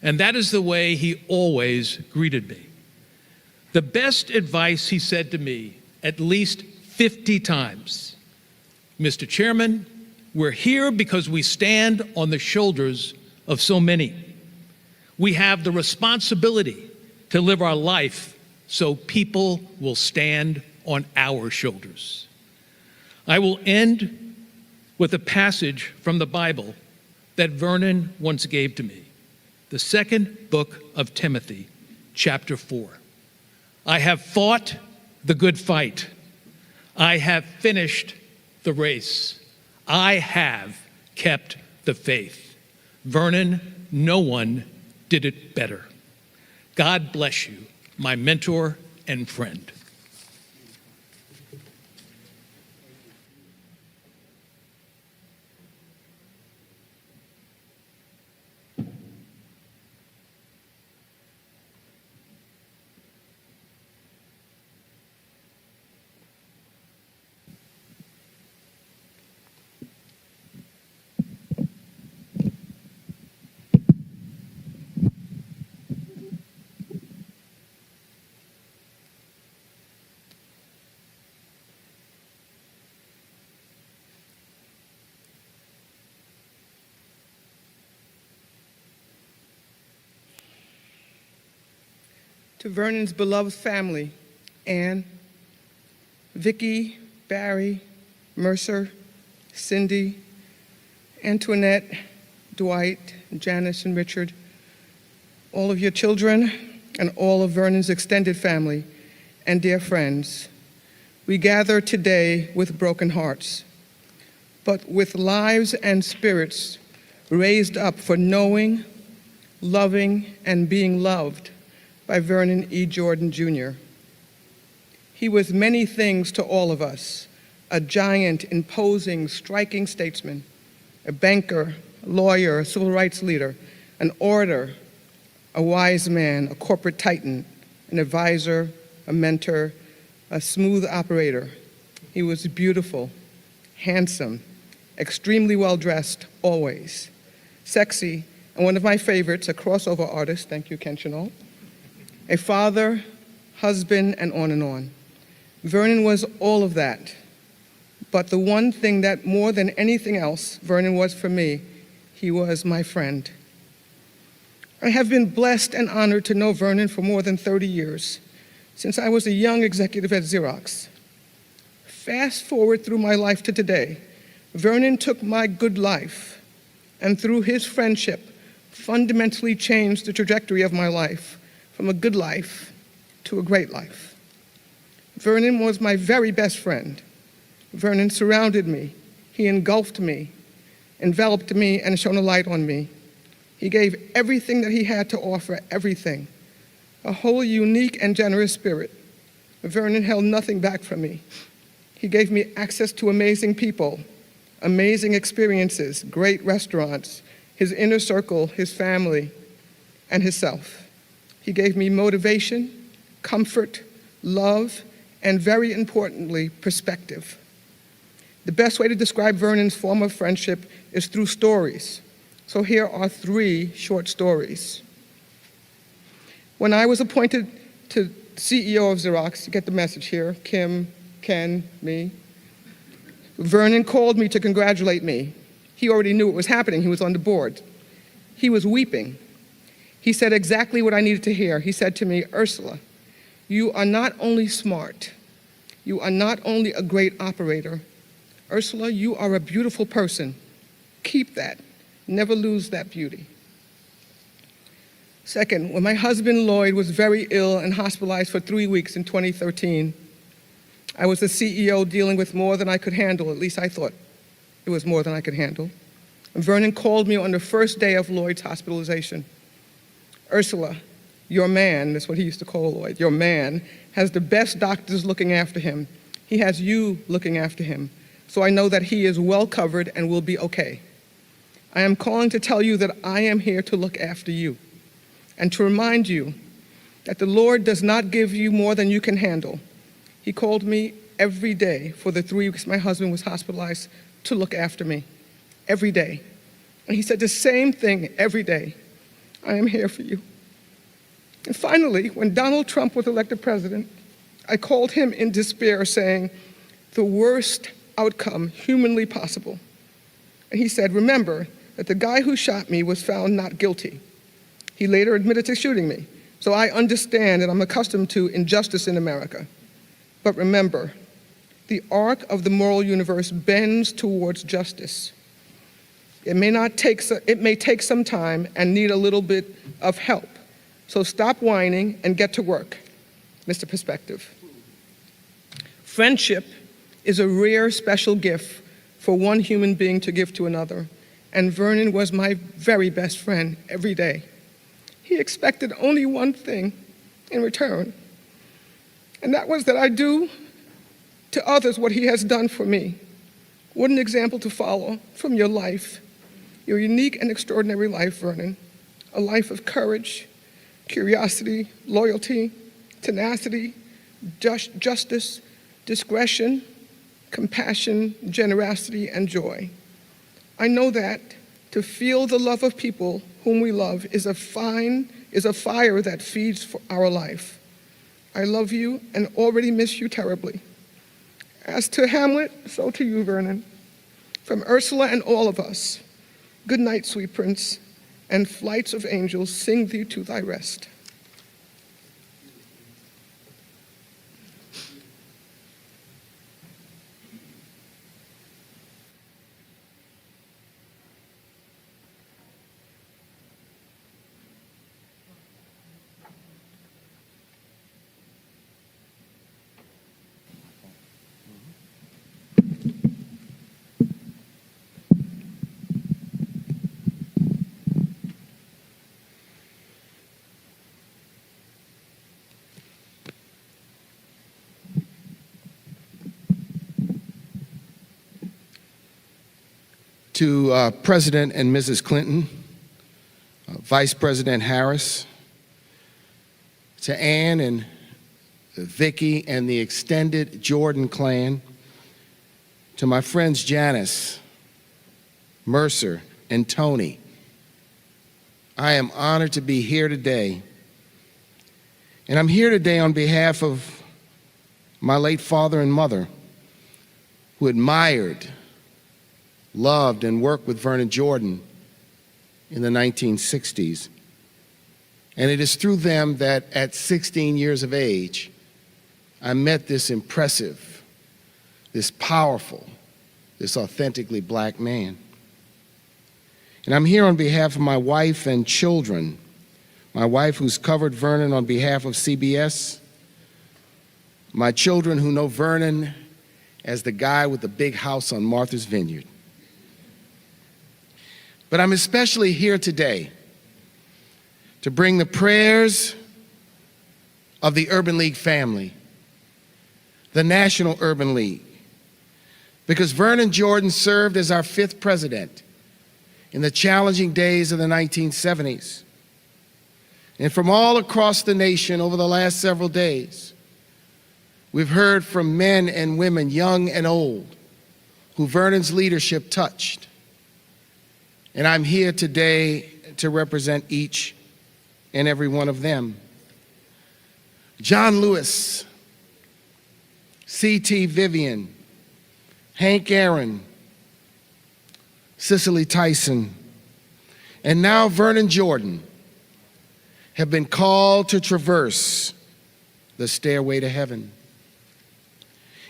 And that is the way he always greeted me. The best advice he said to me at least 50 times, Mr. Chairman, we're here because we stand on the shoulders of so many. We have the responsibility to live our life so people will stand on our shoulders. I will end with a passage from the Bible that Vernon once gave to me, the second book of Timothy, chapter 4. I have fought the good fight. I have finished the race. I have kept the faith. Vernon, no one did it better. God bless you, my mentor and friend. To Vernon's beloved family, Anne, Vicky, Barry, Mercer, Cindy, Antoinette, Dwight, Janice, and Richard, all of your children, and all of Vernon's extended family and dear friends, we gather today with broken hearts, but with lives and spirits raised up for knowing, loving, and being loved by Vernon E. Jordan, Jr. He was many things to all of us, a giant, imposing, striking statesman, a banker, a lawyer, a civil rights leader, an orator, a wise man, a corporate titan, an advisor, a mentor, a smooth operator. He was beautiful, handsome, extremely well-dressed, always, sexy, and one of my favorites, a crossover artist, thank you, Ken Chenault, a father, husband, and on and on. Vernon was all of that, but the one thing that more than anything else Vernon was for me, he was my friend. I have been blessed and honored to know Vernon for more than 30 years, since I was a young executive at Xerox. Fast forward through my life to today, Vernon took my good life, and through his friendship, fundamentally changed the trajectory of my life from a good life to a great life. Vernon was my very best friend. Vernon surrounded me. He engulfed me, enveloped me, and shone a light on me. He gave everything that he had to offer, everything. A whole unique and generous spirit. Vernon held nothing back from me. He gave me access to amazing people, amazing experiences, great restaurants, his inner circle, his family, and himself. He gave me motivation, comfort, love, and very importantly, perspective. The best way to describe Vernon's form of friendship is through stories. So here are 3 short stories. When I was appointed to CEO of Xerox, you get the message here, Kim, Ken, me, Vernon called me to congratulate me. He already knew what was happening. He was on the board. He was weeping. He said exactly what I needed to hear. He said to me, Ursula, you are not only smart, you are not only a great operator. Ursula, you are a beautiful person. Keep that. Never lose that beauty. Second, when my husband Lloyd was very ill and hospitalized for 3 weeks in 2013, I was the CEO dealing with more than I could handle. At least I thought it was more than I could handle. And Vernon called me on the first day of Lloyd's hospitalization. Ursula, your man, that's what he used to call Lloyd, your man has the best doctors looking after him. He has you looking after him. So I know that he is well covered and will be okay. I am calling to tell you that I am here to look after you and to remind you that the Lord does not give you more than you can handle. He called me every day for the 3 weeks my husband was hospitalized to look after me, every day. And he said the same thing every day. I am here for you. And finally, when Donald Trump was elected president, I called him in despair saying, the worst outcome humanly possible. And he said, remember that the guy who shot me was found not guilty. He later admitted to shooting me. So I understand and I'm accustomed to injustice in America. But remember, the arc of the moral universe bends towards justice. It may take some time and need a little bit of help. So stop whining and get to work, Mr. Perspective. Friendship is a rare, special gift for one human being to give to another. And Vernon was my very best friend every day. He expected only one thing in return, and that was that I do to others what he has done for me. What an example to follow from your life, your unique and extraordinary life, Vernon. A life of courage, curiosity, loyalty, tenacity, justice, discretion, compassion, generosity, and joy. I know that to feel the love of people whom we love is a fire that feeds for our life. I love you and already miss you terribly. As to Hamlet, so to you, Vernon. From Ursula and all of us, good night, sweet prince, and flights of angels sing thee to thy rest. To President and Mrs. Clinton, Vice President Harris, to Ann and Vicky and the extended Jordan clan, to my friends Janice, Mercer, and Tony, I am honored to be here today. And I'm here today on behalf of my late father and mother, who admired, loved, and worked with Vernon Jordan in the 1960s. And it is through them that at 16 years of age, I met this impressive, this powerful, this authentically black man. And I'm here on behalf of my wife and children, my wife who's covered Vernon on behalf of CBS, my children who know Vernon as the guy with the big house on Martha's Vineyard. But I'm especially here today to bring the prayers of the Urban League family, the National Urban League, because Vernon Jordan served as our 5th president in the challenging days of the 1970s. And from all across the nation over the last several days, We've heard from men and women, young and old, who Vernon's leadership touched. And I'm here today to represent each and every one of them. John Lewis, C.T. Vivian, Hank Aaron, Cicely Tyson, and now Vernon Jordan have been called to traverse the stairway to heaven.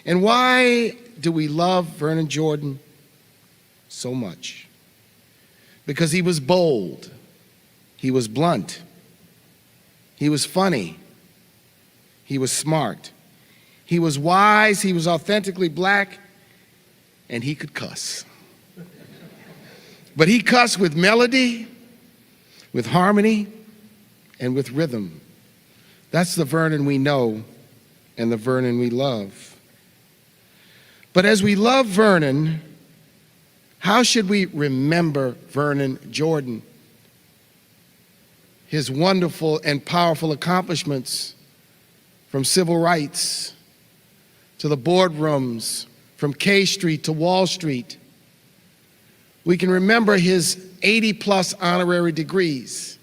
And why do we love Vernon Jordan so much? Because he was bold, he was blunt, he was funny, he was smart, he was wise, he was authentically black, and he could cuss. But he cussed with melody, with harmony, and with rhythm. That's the Vernon we know and the Vernon we love. But as we love Vernon, how should we remember Vernon Jordan? His wonderful and powerful accomplishments, from civil rights to the boardrooms, from K Street to Wall Street. We can remember his 80+ honorary degrees.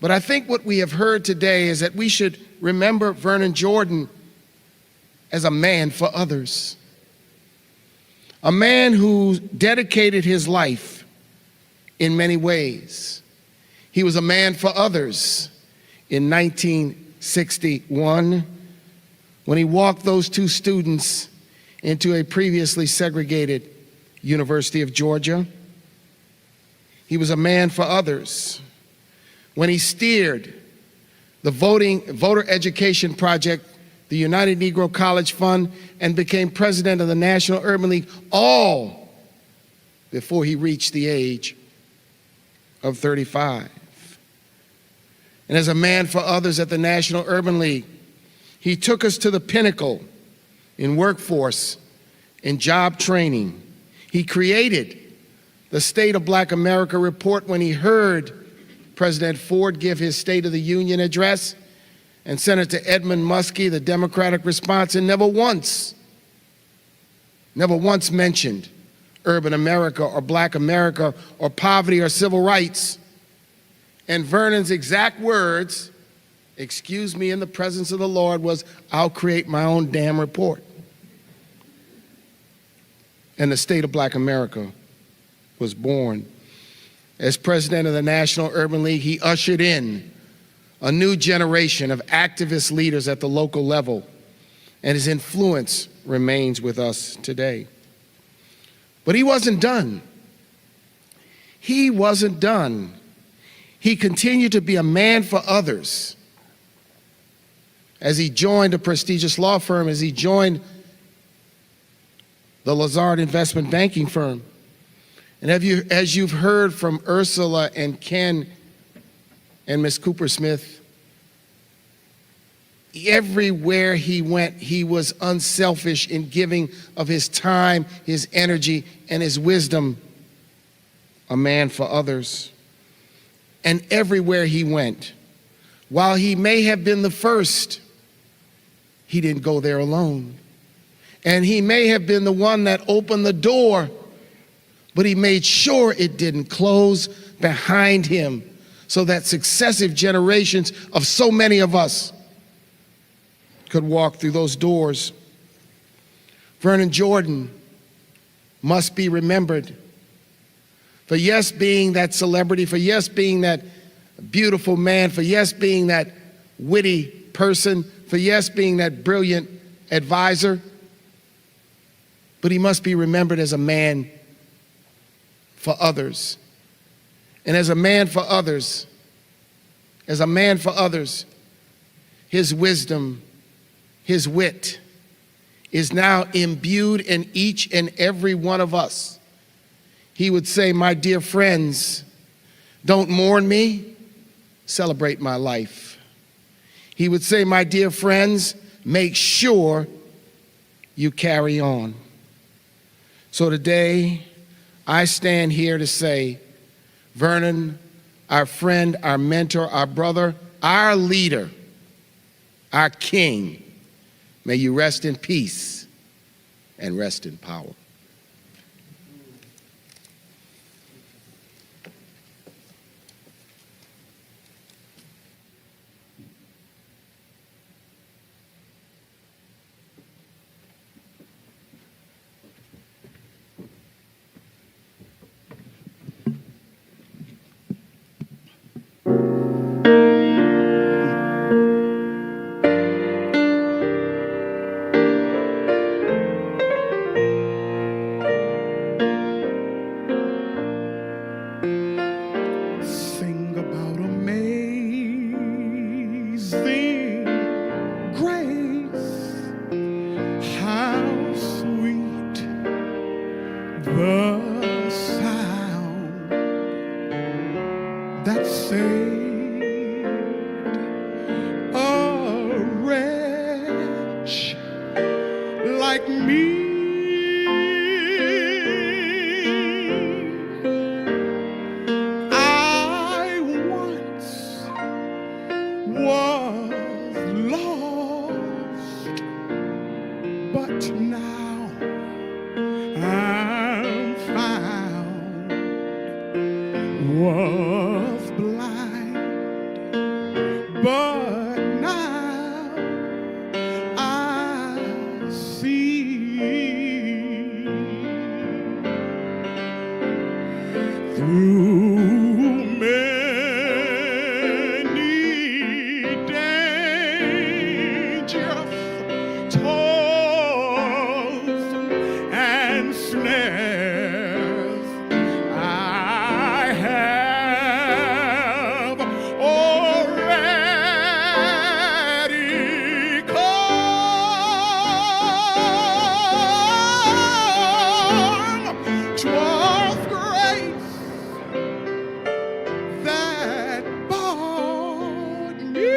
But I think what we have heard today is that we should remember Vernon Jordan as a man for others. A man who dedicated his life in many ways. He was a man for others in 1961 when he walked those two students into a previously segregated University of Georgia. He was a man for others when he steered the voter education project, the United Negro College Fund, and became president of the National Urban League, all before he reached the age of 35. And as a man for others at the National Urban League, he took us to the pinnacle in workforce, in job training. He created the State of Black America report when he heard President Ford give his State of the Union address, and Senator Edmund Muskie, the Democratic response, and never once mentioned urban America or Black America or poverty or civil rights. And Vernon's exact words, excuse me in the presence of the Lord, was, "I'll create my own damn report." And the State of Black America was born. As president of the National Urban League, he ushered in a new generation of activist leaders at the local level, and his influence remains with us today. But he wasn't done. He wasn't done. He continued to be a man for others as he joined a prestigious law firm, as he joined the Lazard investment banking firm. And as you've heard from Ursula and Ken and Ms. Cooper-Smith, everywhere he went, he was unselfish in giving of his time, his energy, and his wisdom, a man for others. And everywhere he went, while he may have been the first, he didn't go there alone. And he may have been the one that opened the door, but he made sure it didn't close behind him so that successive generations of so many of us could walk through those doors. Vernon Jordan must be remembered for, yes, being that celebrity, for, yes, being that beautiful man, for, yes, being that witty person, for, yes, being that brilliant advisor. But he must be remembered as a man for others. And as a man for others, his wisdom, his wit is now imbued in each and every one of us. He would say, "My dear friends, don't mourn me, celebrate my life." He would say, "My dear friends, make sure you carry on." So today, I stand here to say, Vernon, our friend, our mentor, our brother, our leader, our king, May you rest in peace and rest in power. Sing about amazing grace, how sweet the sound that saved a wretch like me. I once was lost, but now I'm found. Was blind, but now I see. Through many dangers, toils, and snares, I have already come. 'Twas grace that bought me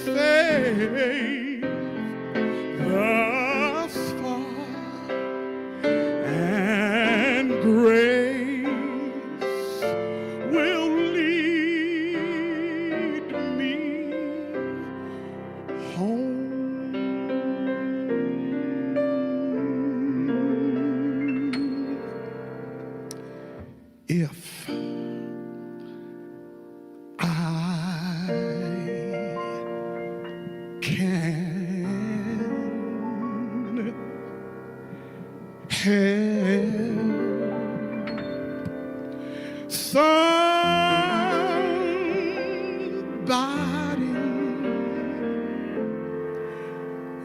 safe thus far, and grace will lead me home. If I can help somebody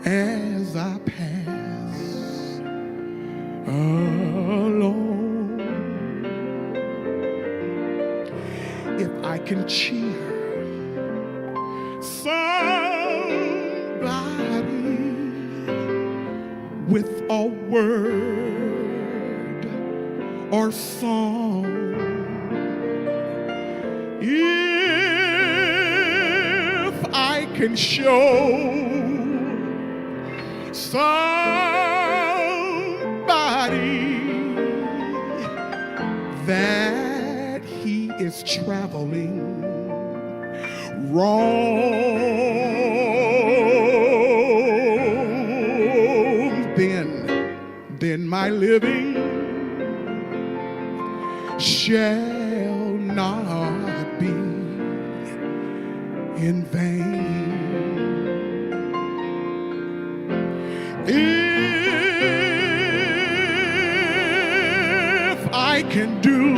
as I pass along, if I can cheer somebody with a word or song, if I can show somebody that he is traveling wrong, then my living shall not be in vain. If I can do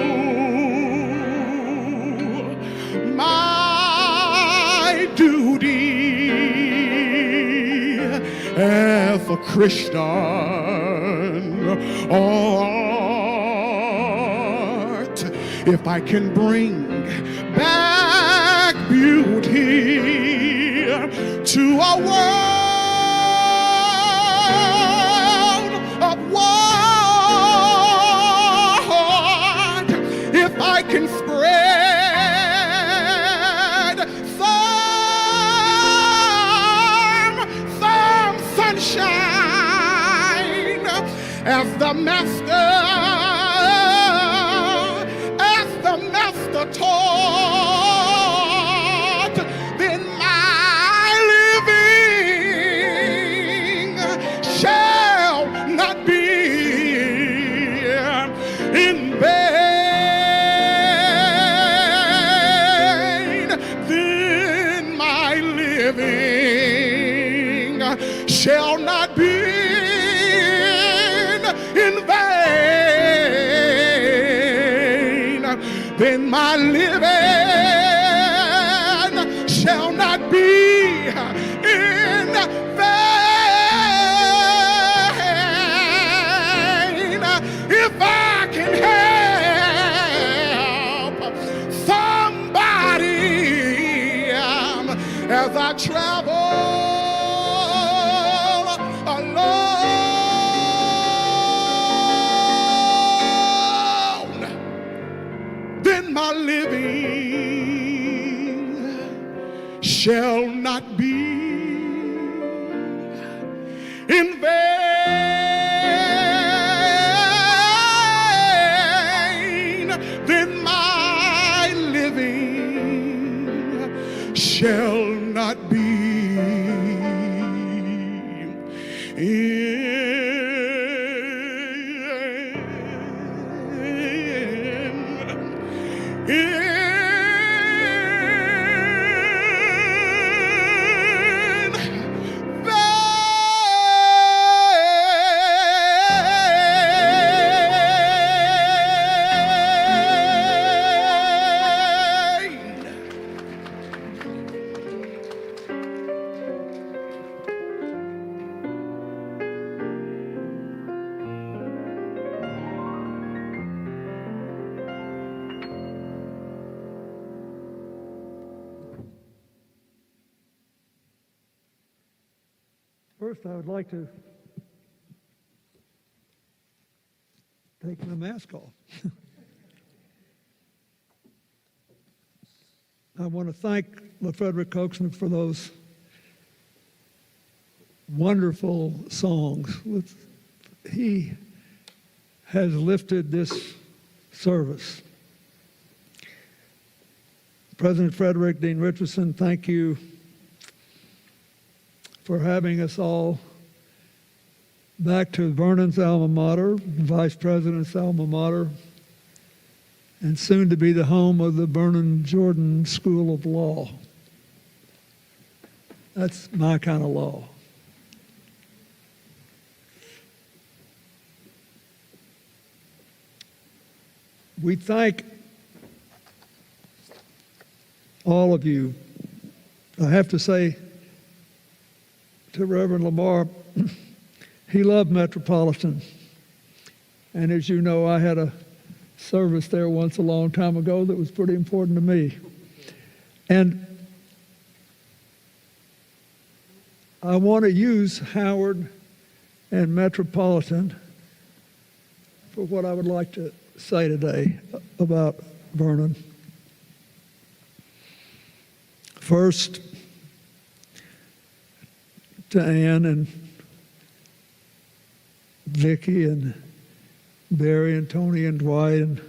my duty as a Christian art, if I can bring back beauty to a world of want, if I can spread some sunshine as the master taught, then my living then my living shall not be in vain. If I can help somebody as I travel alone, then my living shall not be in vain. Then my living shall not be in First, I would like to take my mask off. I want to thank LaFrederick Coxon for those wonderful songs. He has lifted this service. President Frederick, Dean Richardson, thank you for having us all back to Vernon's alma mater, Vice President's alma mater, and soon to be the home of the Vernon Jordan School of Law. That's my kind of law. We thank all of you. I have to say to Reverend Lamar, he loved Metropolitan. And as you know, I had a service there once a long time ago that was pretty important to me. And I want to use Howard and Metropolitan for what I would like to say today about Vernon. First, to Ann and Vicky and Barry and Tony and Dwight and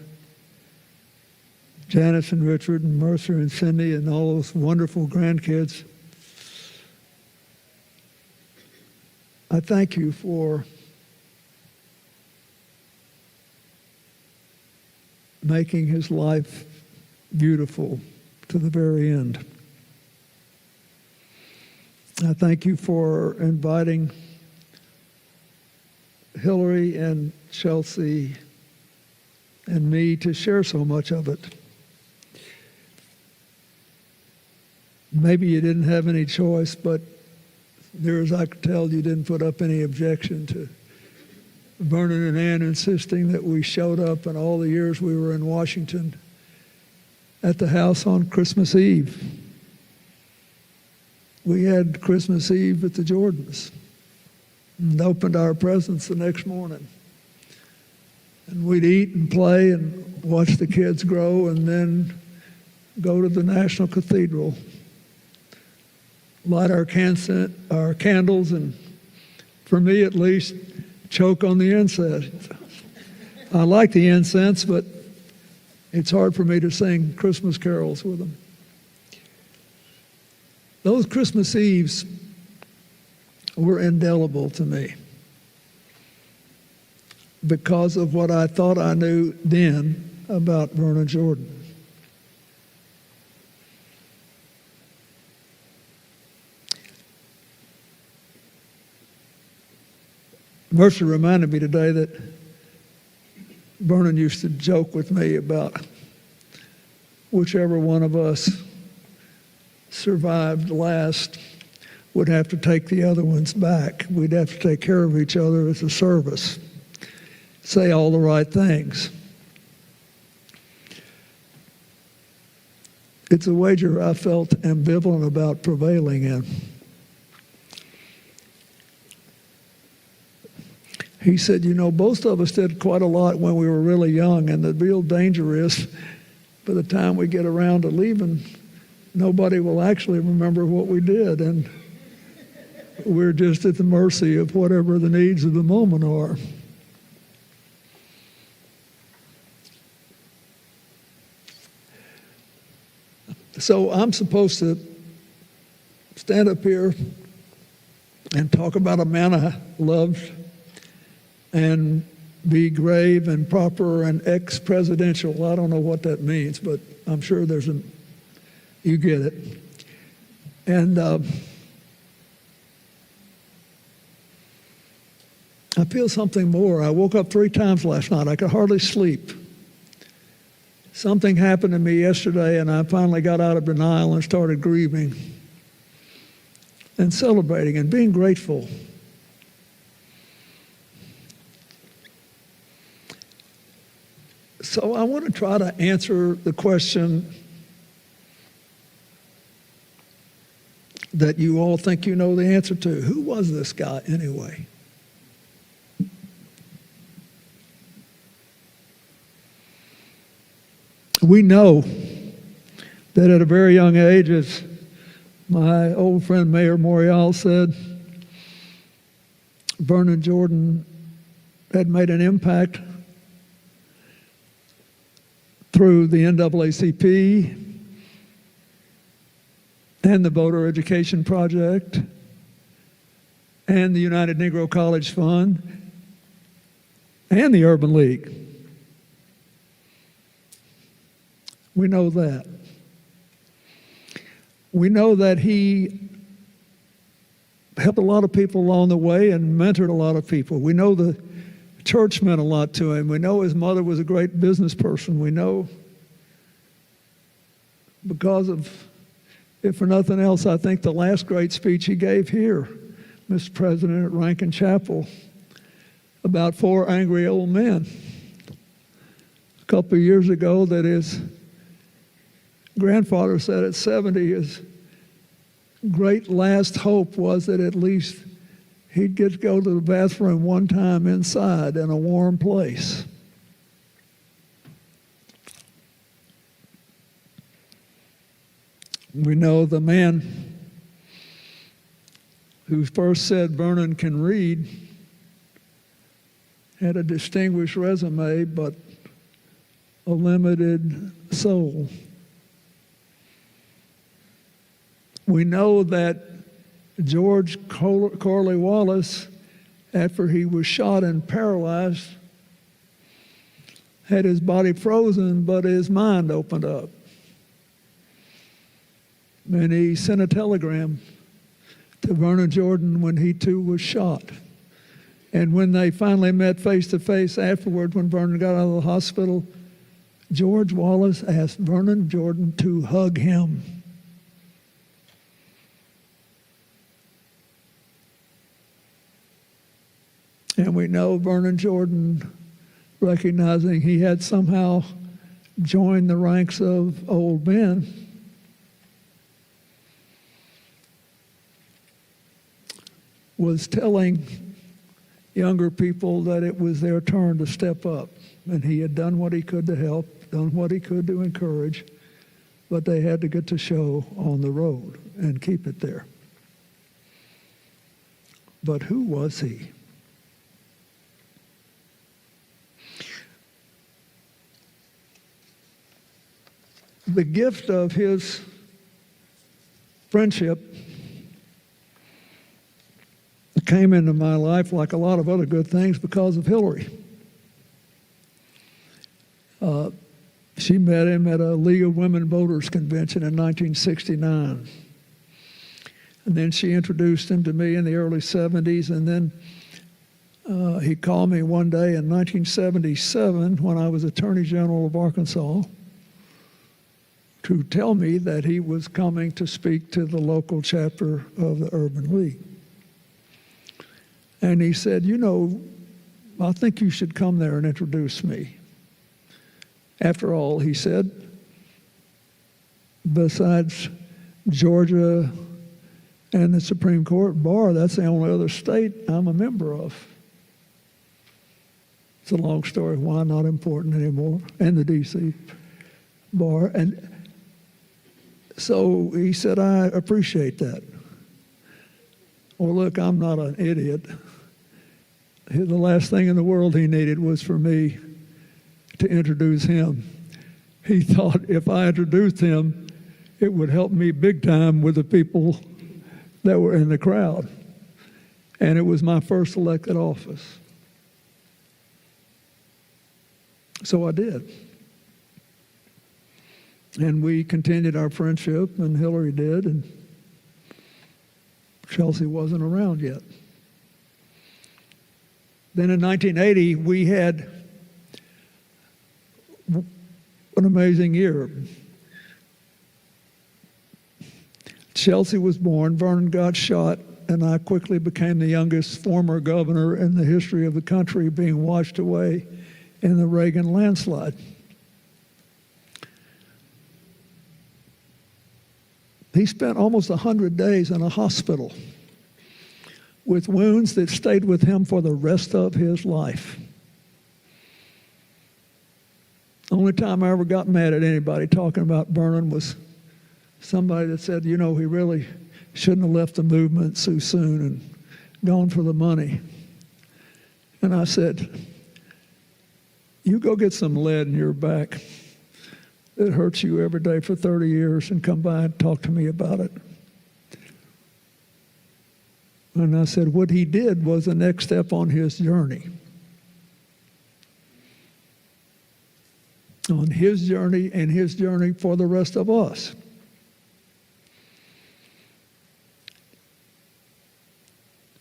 Janice and Richard and Mercer and Cindy and all those wonderful grandkids. I thank you for making his life beautiful to the very end. I thank you for inviting Hillary and Chelsea and me to share so much of it. Maybe you didn't have any choice, but near as I could tell, you didn't put up any objection to Vernon and Ann insisting that we showed up in all the years we were in Washington at the house on Christmas Eve. We had Christmas Eve at the Jordans and opened our presents the next morning. And we'd eat and play and watch the kids grow and then go to the National Cathedral, light our candles, and for me at least, choke on the incense. I like the incense, but it's hard for me to sing Christmas carols with them. Those Christmas Eves were indelible to me because of what I thought I knew then about Vernon Jordan. Mercer reminded me today that Vernon used to joke with me about whichever one of us survived last would have to take the other ones back. We'd have to take care of each other as a service, say all the right things. It's a wager I felt ambivalent about prevailing in. He said, you know, both of us did quite a lot when we were really young, and the real danger is by the time we get around to leaving, nobody will actually remember what we did, and we're just at the mercy of whatever the needs of the moment are. So I'm supposed to stand up here and talk about a man I loved and be grave and proper and ex-presidential. I don't know what that means, but I'm sure you get it. And I feel something more. I woke up 3 times last night. I could hardly sleep. Something happened to me yesterday, and I finally got out of denial and started grieving and celebrating and being grateful. So I want to try to answer the question that you all think you know the answer to. Who was this guy anyway? We know that at a very young age, as my old friend Mayor Morial said, Vernon Jordan had made an impact through the NAACP and the Voter Education Project and the United Negro College Fund and the Urban League. We know that. We know that he helped a lot of people along the way and mentored a lot of people. We know the church meant a lot to him. We know his mother was a great business person. We know because of, if for nothing else, I think the last great speech he gave here, Mr. President, at Rankin Chapel, about 4 angry old men a couple of years ago, that his grandfather said at 70 his great last hope was that at least he'd get to go to the bathroom one time inside in a warm place. We know the man who first said Vernon can read had a distinguished resume, but a limited soul. We know that George Corley Wallace, after he was shot and paralyzed, had his body frozen, but his mind opened up. And he sent a telegram to Vernon Jordan when he too was shot. And when they finally met face to face afterward, when Vernon got out of the hospital, George Wallace asked Vernon Jordan to hug him. And we know Vernon Jordan, recognizing he had somehow joined the ranks of old men, was telling younger people that it was their turn to step up. And he had done what he could to help, done what he could to encourage, but they had to get the show on the road and keep it there. But who was he? The gift of his friendship came into my life, like a lot of other good things, because of Hillary. She met him at a League of Women Voters convention in 1969. And then she introduced him to me in the early 70s, and then he called me one day in 1977 when I was Attorney General of Arkansas. to tell me that he was coming to speak to the local chapter of the Urban League. And he said, you know, I think you should come there and introduce me. After all, he said, besides Georgia and the Supreme Court bar, that's the only other state I'm a member of. It's a long story why not important anymore, and the D.C. bar. And so he said, I appreciate that. Well, look, I'm not an idiot. The last thing in the world he needed was for me to introduce him. He thought if I introduced him, it would help me big time with the people that were in the crowd. And it was my first elected office. So I did. And we continued our friendship, and Hillary did, and Chelsea wasn't around yet. Then in 1980, we had an amazing year. Chelsea was born, Vernon got shot, and I quickly became the youngest former governor in the history of the country, being washed away in the Reagan landslide. He spent almost 100 days in a hospital with wounds that stayed with him for the rest of his life. The only time I ever got mad at anybody talking about Vernon was somebody that said, you know, he really shouldn't have left the movement so soon and gone for the money. And I said, you go get some lead in your back that hurts you every day for 30 years and come by and talk to me about it. And I said, what he did was the next step on his journey. On his journey and his journey for the rest of us.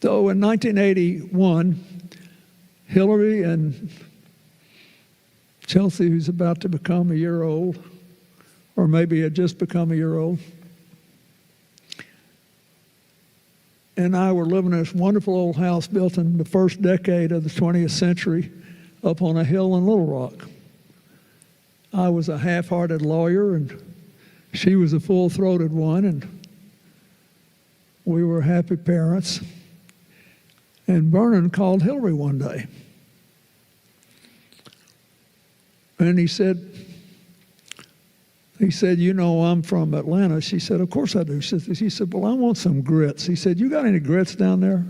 So in 1981, Hillary and Chelsea, who's about to become a year old, or maybe had just become a year old, and I were living in this wonderful old house built in the first decade of the 20th century up on a hill in Little Rock. I was a half-hearted lawyer, and she was a full-throated one, and we were happy parents. And Vernon called Hillary one day. And he said, you know, I'm from Atlanta. She said, of course I do. She said, well, I want some grits. He said, you got any grits down there?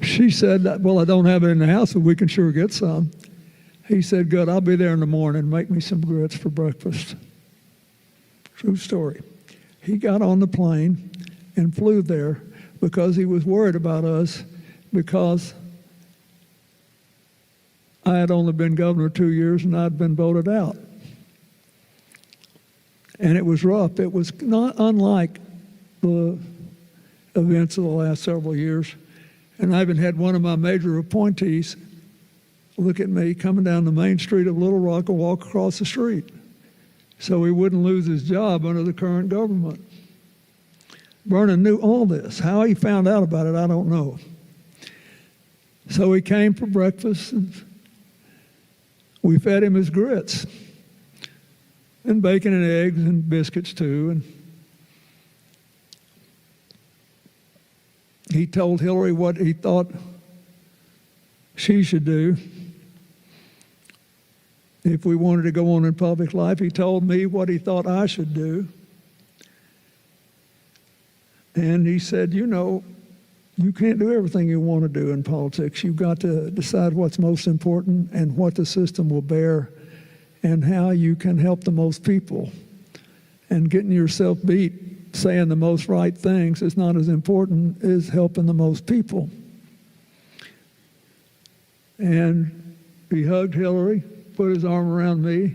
She said, well, I don't have it in the house, but we can sure get some. He said, good, I'll be there in the morning. Make me some grits for breakfast. True story. He got on the plane and flew there because he was worried about us, because I had only been governor 2 years and I'd been voted out. And it was rough. It was not unlike the events of the last several years. And I even had one of my major appointees look at me coming down the main street of Little Rock and walk across the street so he wouldn't lose his job under the current government. Vernon knew all this. How he found out about it, I don't know. So he came for breakfast, and we fed him his grits, and bacon and eggs and biscuits too. And he told Hillary what he thought she should do if we wanted to go on in public life. He told me what he thought I should do. And he said, you know, you can't do everything you want to do in politics. You've got to decide what's most important and what the system will bear and how you can help the most people. And getting yourself beat saying the most right things is not as important as helping the most people. And he hugged Hillary, put his arm around me,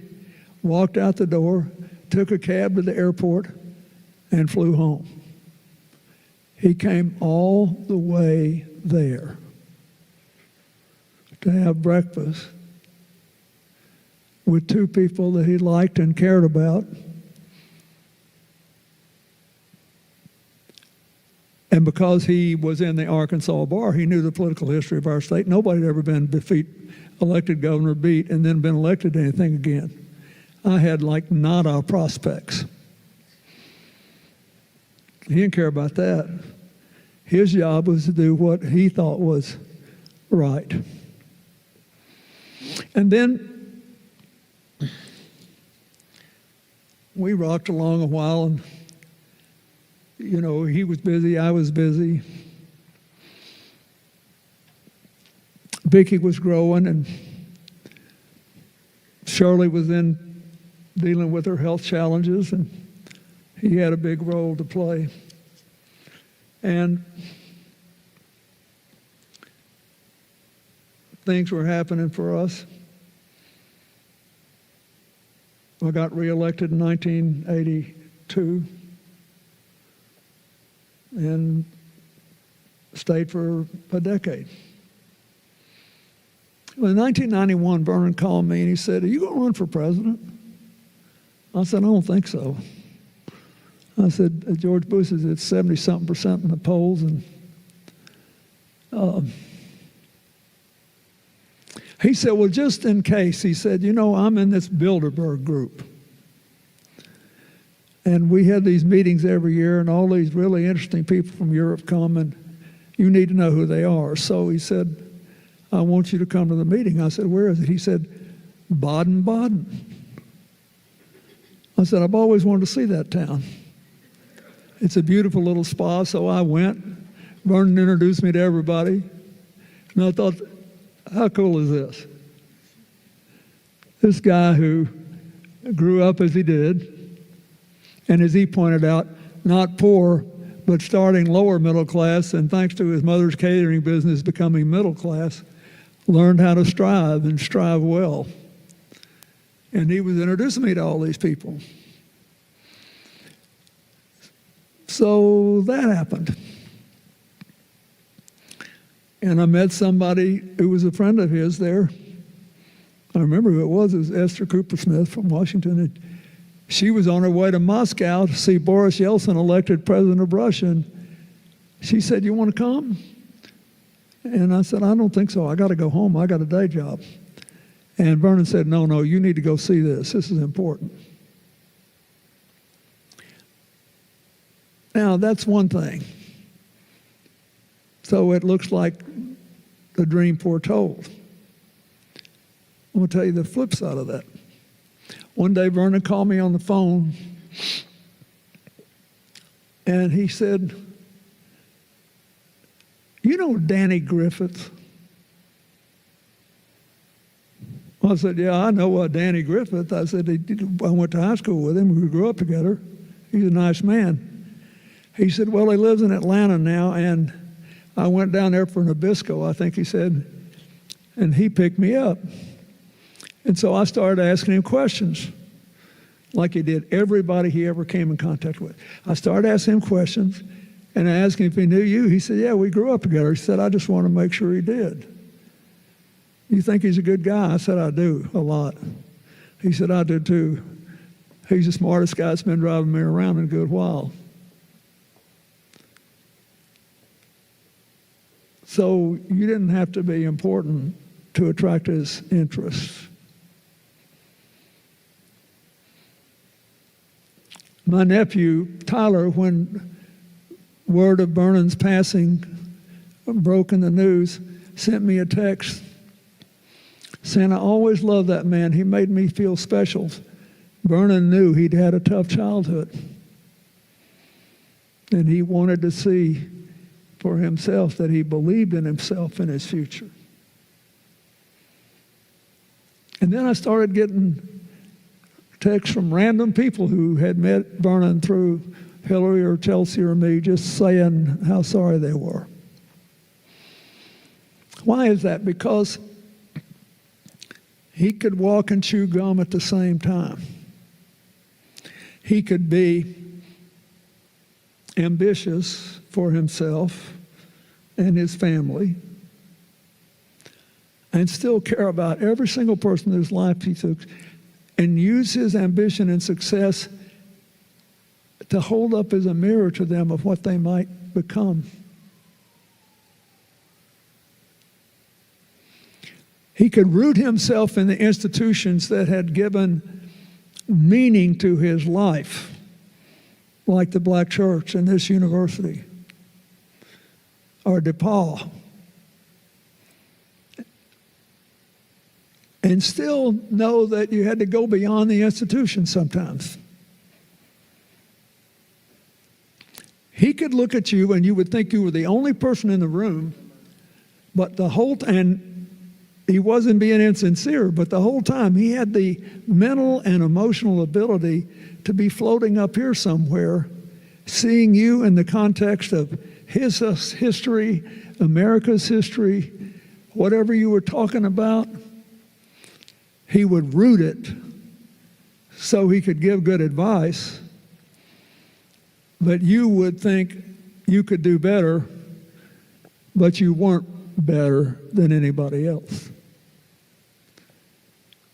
walked out the door, took a cab to the airport, and flew home. He came all the way there to have breakfast with two people that he liked and cared about. And because he was in the Arkansas bar, he knew the political history of our state. Nobody had ever been elected governor, beat, and then been elected to anything again. I had like nada prospects. He didn't care about that. His job was to do what he thought was right. And then we rocked along a while, and you know, he was busy, I was busy. Vicky was growing, and Shirley was then dealing with her health challenges, and he had a big role to play. And things were happening for us. I got reelected in 1982 and stayed for a decade. Well, in 1991, Vernon called me and he said, "Are you going to run for president?" I said, "I don't think so." I said, "George Bush is at 70-something% in the polls." And he said, "Well, just in case," he said, "you know, I'm in this Bilderberg group. And we had these meetings every year, and all these really interesting people from Europe come, and you need to know who they are." So he said, "I want you to come to the meeting." I said, "Where is it?" He said, "Baden-Baden." I said, "I've always wanted to see that town. It's a beautiful little spa." So I went. Vernon introduced me to everybody. And I thought, how cool is this? This guy who grew up as he did, and as he pointed out, not poor, but starting lower middle class, and thanks to his mother's catering business becoming middle class, learned how to strive and strive well. And he was introducing me to all these people. So that happened. And I met somebody who was a friend of his there. I remember who it was. It was Esther Cooper Smith from Washington. And she was on her way to Moscow to see Boris Yeltsin elected president of Russia. And she said, "You want to come?" And I said, "I don't think so. I got to go home. I got a day job." And Vernon said, no, you need to go see this. This is important." Now, that's one thing. So it looks like the dream foretold. I'm going to tell you the flip side of that. One day, Vernon called me on the phone, and he said, "You know Danny Griffith?" I said, "Yeah, I know Danny Griffith." I said, "I went to high school with him. We grew up together. He's a nice man." He said, "Well, he lives in Atlanta now, and I went down there for Nabisco," I think he said, "and he picked me up." And so I started asking him questions, like he did everybody he ever came in contact with. I started asking him questions, and I asked him if he knew you. He said, "Yeah, we grew up together." He said, "I just want to make sure he did." "You think he's a good guy?" I said, "I do, a lot." He said, "I do too. He's the smartest guy that's been driving me around in a good while." So you didn't have to be important to attract his interest. My nephew, Tyler, when word of Vernon's passing broke in the news, sent me a text saying, "I always loved that man. He made me feel special." Vernon knew he'd had a tough childhood, and he wanted to see for himself that he believed in himself and his future. And then I started getting texts from random people who had met Vernon through Hillary or Chelsea or me, just saying how sorry they were. Why is that? Because he could walk and chew gum at the same time. He could be ambitious for himself and his family and still care about every single person whose life he took and use his ambition and success to hold up as a mirror to them of what they might become. He could root himself in the institutions that had given meaning to his life, like the Black Church and this university, or DePaul, and still know that you had to go beyond the institution sometimes. He could look at you and you would think you were the only person in the room, but the whole time, he wasn't being insincere, but the whole time he had the mental and emotional ability to be floating up here somewhere, seeing you in the context of his history, America's history, whatever you were talking about. He would root it so he could give good advice, but you would think you could do better, but you weren't better than anybody else.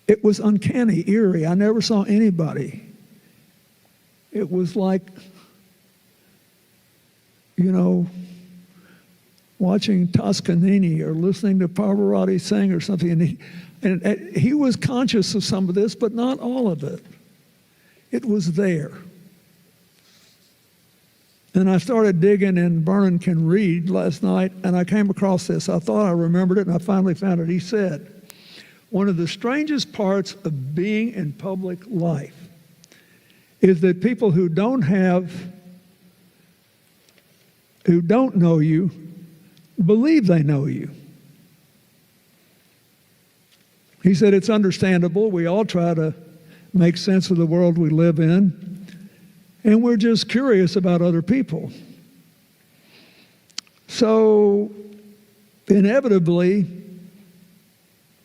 It was uncanny, eerie. I never saw anybody. It was like, you know, watching Toscanini or listening to Pavarotti sing or something. And he was conscious of some of this, but not all of it. It was there. And I started digging in Vernon Can Read last night, and I came across this. I thought I remembered it, and I finally found it. He said, one of the strangest parts of being in public life is that people who don't know you believe they know you. He said it's understandable. We all try to make sense of the world we live in, and we're just curious about other people. So inevitably,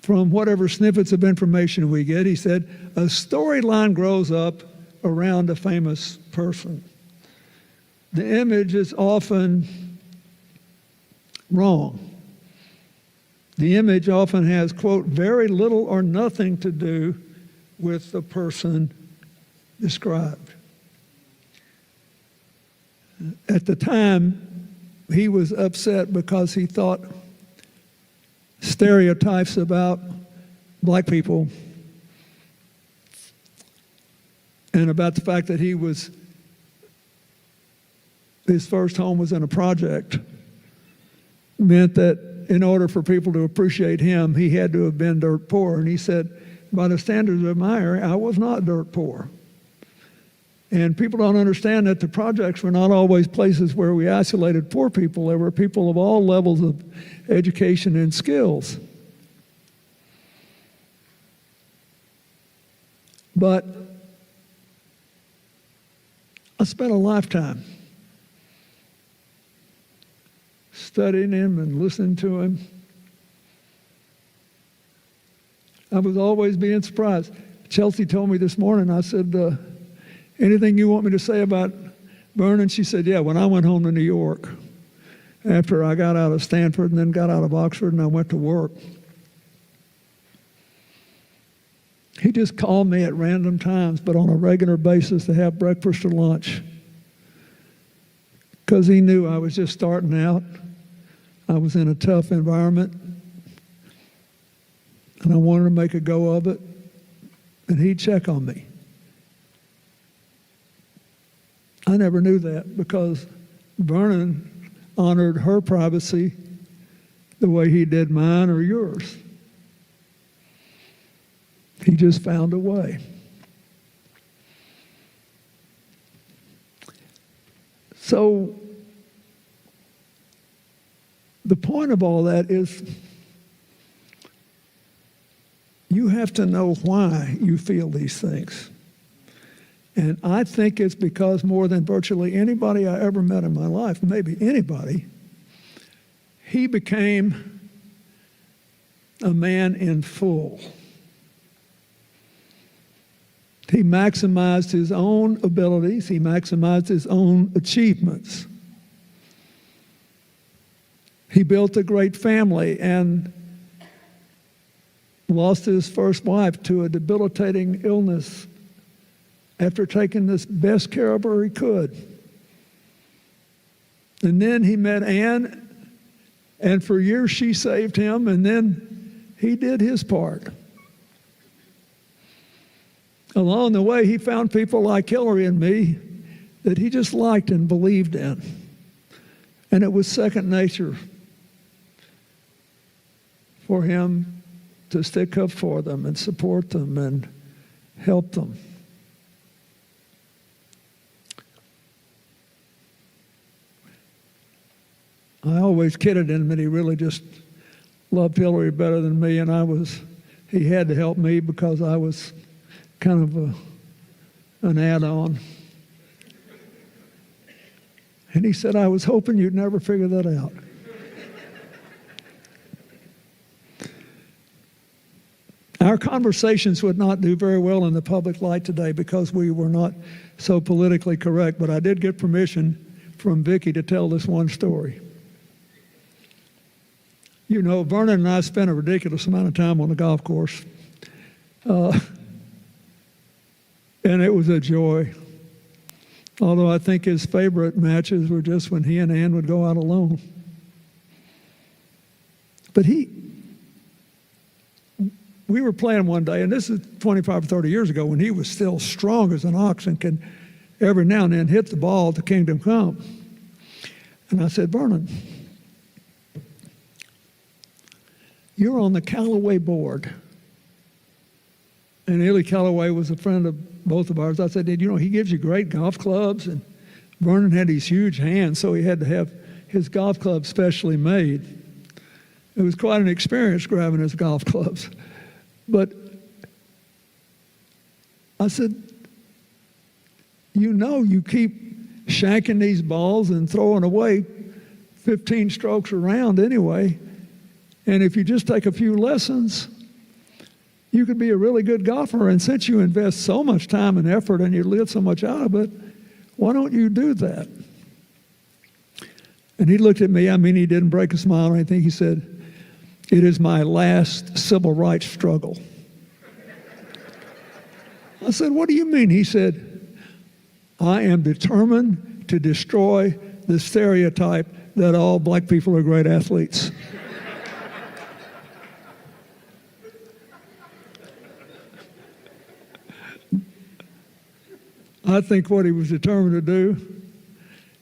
from whatever snippets of information we get, he said, a storyline grows up around a famous person. The image is often wrong. The image often has, quote, very little or nothing to do with the person described. At the time, he was upset because he thought stereotypes about black people and about the fact that his first home was in a project meant that in order for people to appreciate him, he had to have been dirt poor. And he said, by the standards of my area, I was not dirt poor. And people don't understand that the projects were not always places where we isolated poor people. There were people of all levels of education and skills. But I spent a lifetime studying him and listening to him. I was always being surprised. Chelsea told me this morning, I said, anything you want me to say about Vernon? She said, yeah, when I went home to New York, after I got out of Stanford and then got out of Oxford and I went to work, he just called me at random times, but on a regular basis to have breakfast or lunch, because he knew I was just starting out. I was in a tough environment, and I wanted to make a go of it, and he'd check on me. I never knew that because Vernon honored her privacy the way he did mine or yours. He just found a way. So the point of all that is you have to know why you feel these things. And I think it's because more than virtually anybody I ever met in my life, maybe anybody, he became a man in full. He maximized his own abilities. He maximized his own achievements. He built a great family, and lost his first wife to a debilitating illness after taking the best care of her he could. And then he met Ann, and for years she saved him, and then he did his part. Along the way, he found people like Hillary and me that he just liked and believed in. And it was second nature for him to stick up for them and support them and help them. I always kidded him that he really just loved Hillary better than me, and he had to help me because I was kind of an add-on. And he said, I was hoping you'd never figure that out. Our conversations would not do very well in the public light today because we were not so politically correct, but I did get permission from Vicky to tell this one story. You know, Vernon and I spent a ridiculous amount of time on the golf course. And it was a joy. Although I think his favorite matches were just when he and Ann would go out alone. But we were playing one day, and this is 25 or 30 years ago when he was still strong as an ox and can every now and then hit the ball to kingdom come. And I said, Vernon, you're on the Callaway board. And Illy Callaway was a friend of both of ours. I said, you know, he gives you great golf clubs. And Vernon had these huge hands, so he had to have his golf clubs specially made. It was quite an experience grabbing his golf clubs. But I said, you know, you keep shanking these balls and throwing away 15 strokes around anyway. And if you just take a few lessons, you could be a really good golfer. And since you invest so much time and effort and you get so much out of it, why don't you do that? And he looked at me. I mean, he didn't break a smile or anything. He said, it is my last civil rights struggle. I said, what do you mean? He said, I am determined to destroy the stereotype that all black people are great athletes. I think what he was determined to do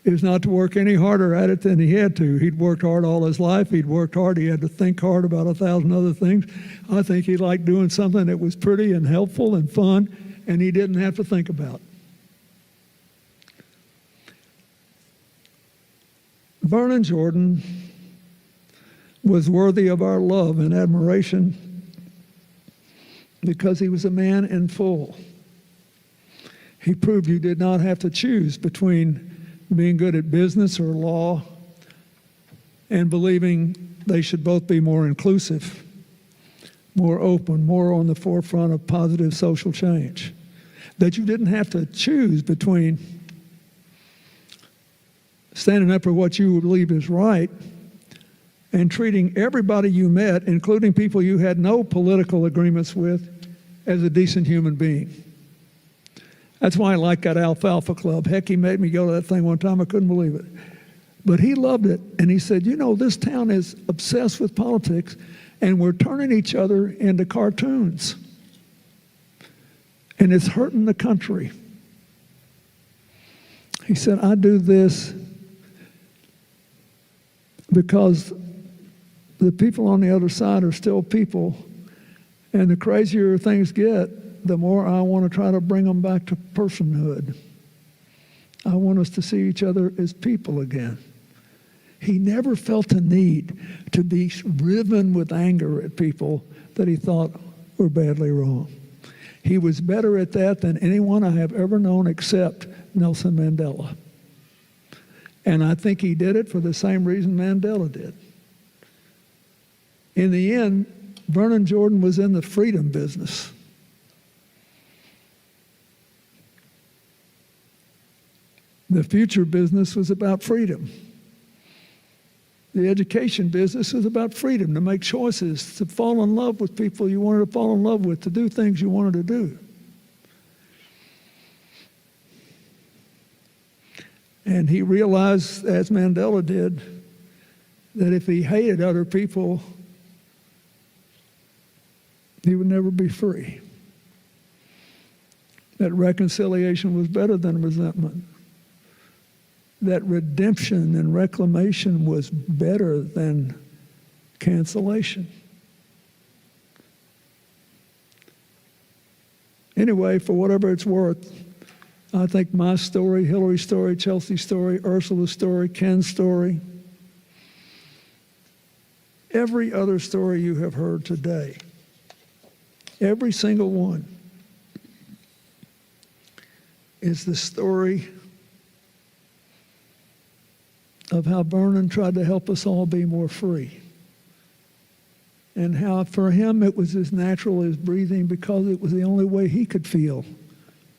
is not to work any harder at it than he had to. He'd worked hard all his life. He'd worked hard. He had to think hard about 1,000 other things. I think he liked doing something that was pretty and helpful and fun, and he didn't have to think about. Vernon Jordan was worthy of our love and admiration because he was a man in full. He proved you did not have to choose between being good at business or law and believing they should both be more inclusive, more open, more on the forefront of positive social change. That you didn't have to choose between standing up for what you believe is right and treating everybody you met, including people you had no political agreements with, as a decent human being. That's why I like that Alfalfa Club. Heck, he made me go to that thing one time. I couldn't believe it. But he loved it. And he said, you know, this town is obsessed with politics, and we're turning each other into cartoons. And it's hurting the country. He said, I do this because the people on the other side are still people. And the crazier things get, the more I want to try to bring them back to personhood. I want us to see each other as people again. He never felt the need to be riven with anger at people that he thought were badly wrong. He was better at that than anyone I have ever known except Nelson Mandela. And I think he did it for the same reason Mandela did. In the end, Vernon Jordan was in the freedom business. The future business was about freedom. The education business is about freedom, to make choices, to fall in love with people you wanted to fall in love with, to do things you wanted to do. And he realized, as Mandela did, that if he hated other people, he would never be free. That reconciliation was better than resentment. That redemption and reclamation was better than cancellation. Anyway, for whatever it's worth, I think my story, Hillary's story, Chelsea's story, Ursula's story, Ken's story, every other story you have heard today, every single one, is the story of how Vernon tried to help us all be more free. And how for him it was as natural as breathing because it was the only way he could feel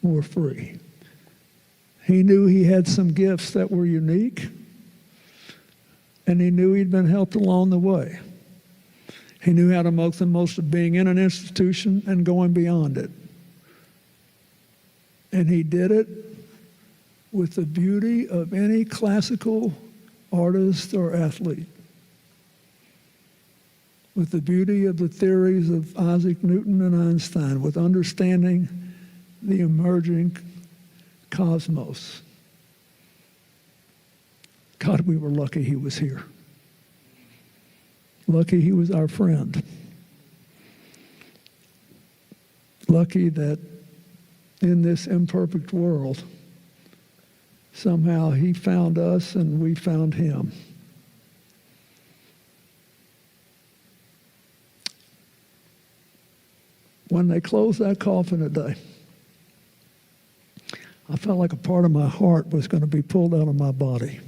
more free. He knew he had some gifts that were unique, and he knew he'd been helped along the way. He knew how to make the most of being in an institution and going beyond it. And he did it with the beauty of any classical artist or athlete, with the beauty of the theories of Isaac Newton and Einstein, with understanding the emerging cosmos. God, we were lucky he was here. Lucky he was our friend. Lucky that in this imperfect world, somehow he found us and we found him. When they closed that coffin today, I felt like a part of my heart was going to be pulled out of my body.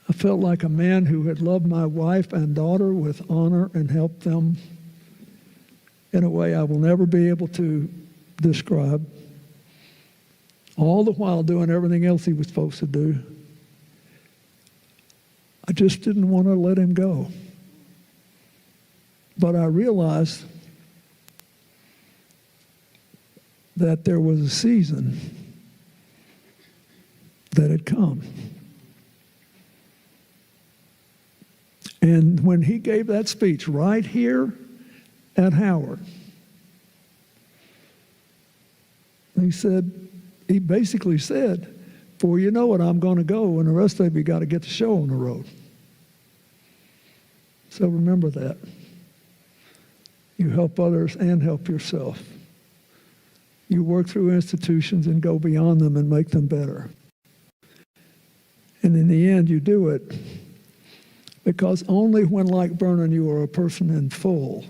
I felt like a man who had loved my wife and daughter with honor and helped them in a way I will never be able to describe, all the while doing everything else he was supposed to do. I just didn't want to let him go. But I realized that there was a season that had come. And when he gave that speech right here at Howard, he basically said, before you know it, I'm going to go, and the rest of you got to get the show on the road. So remember that. You help others and help yourself. You work through institutions and go beyond them and make them better. And in the end, you do it because only when, like Vernon, you are a person in full,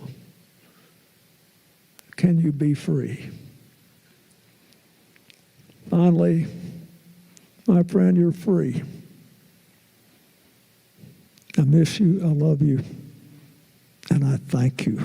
can you be free. Finally, my friend, you're free. I miss you, I love you, and I thank you.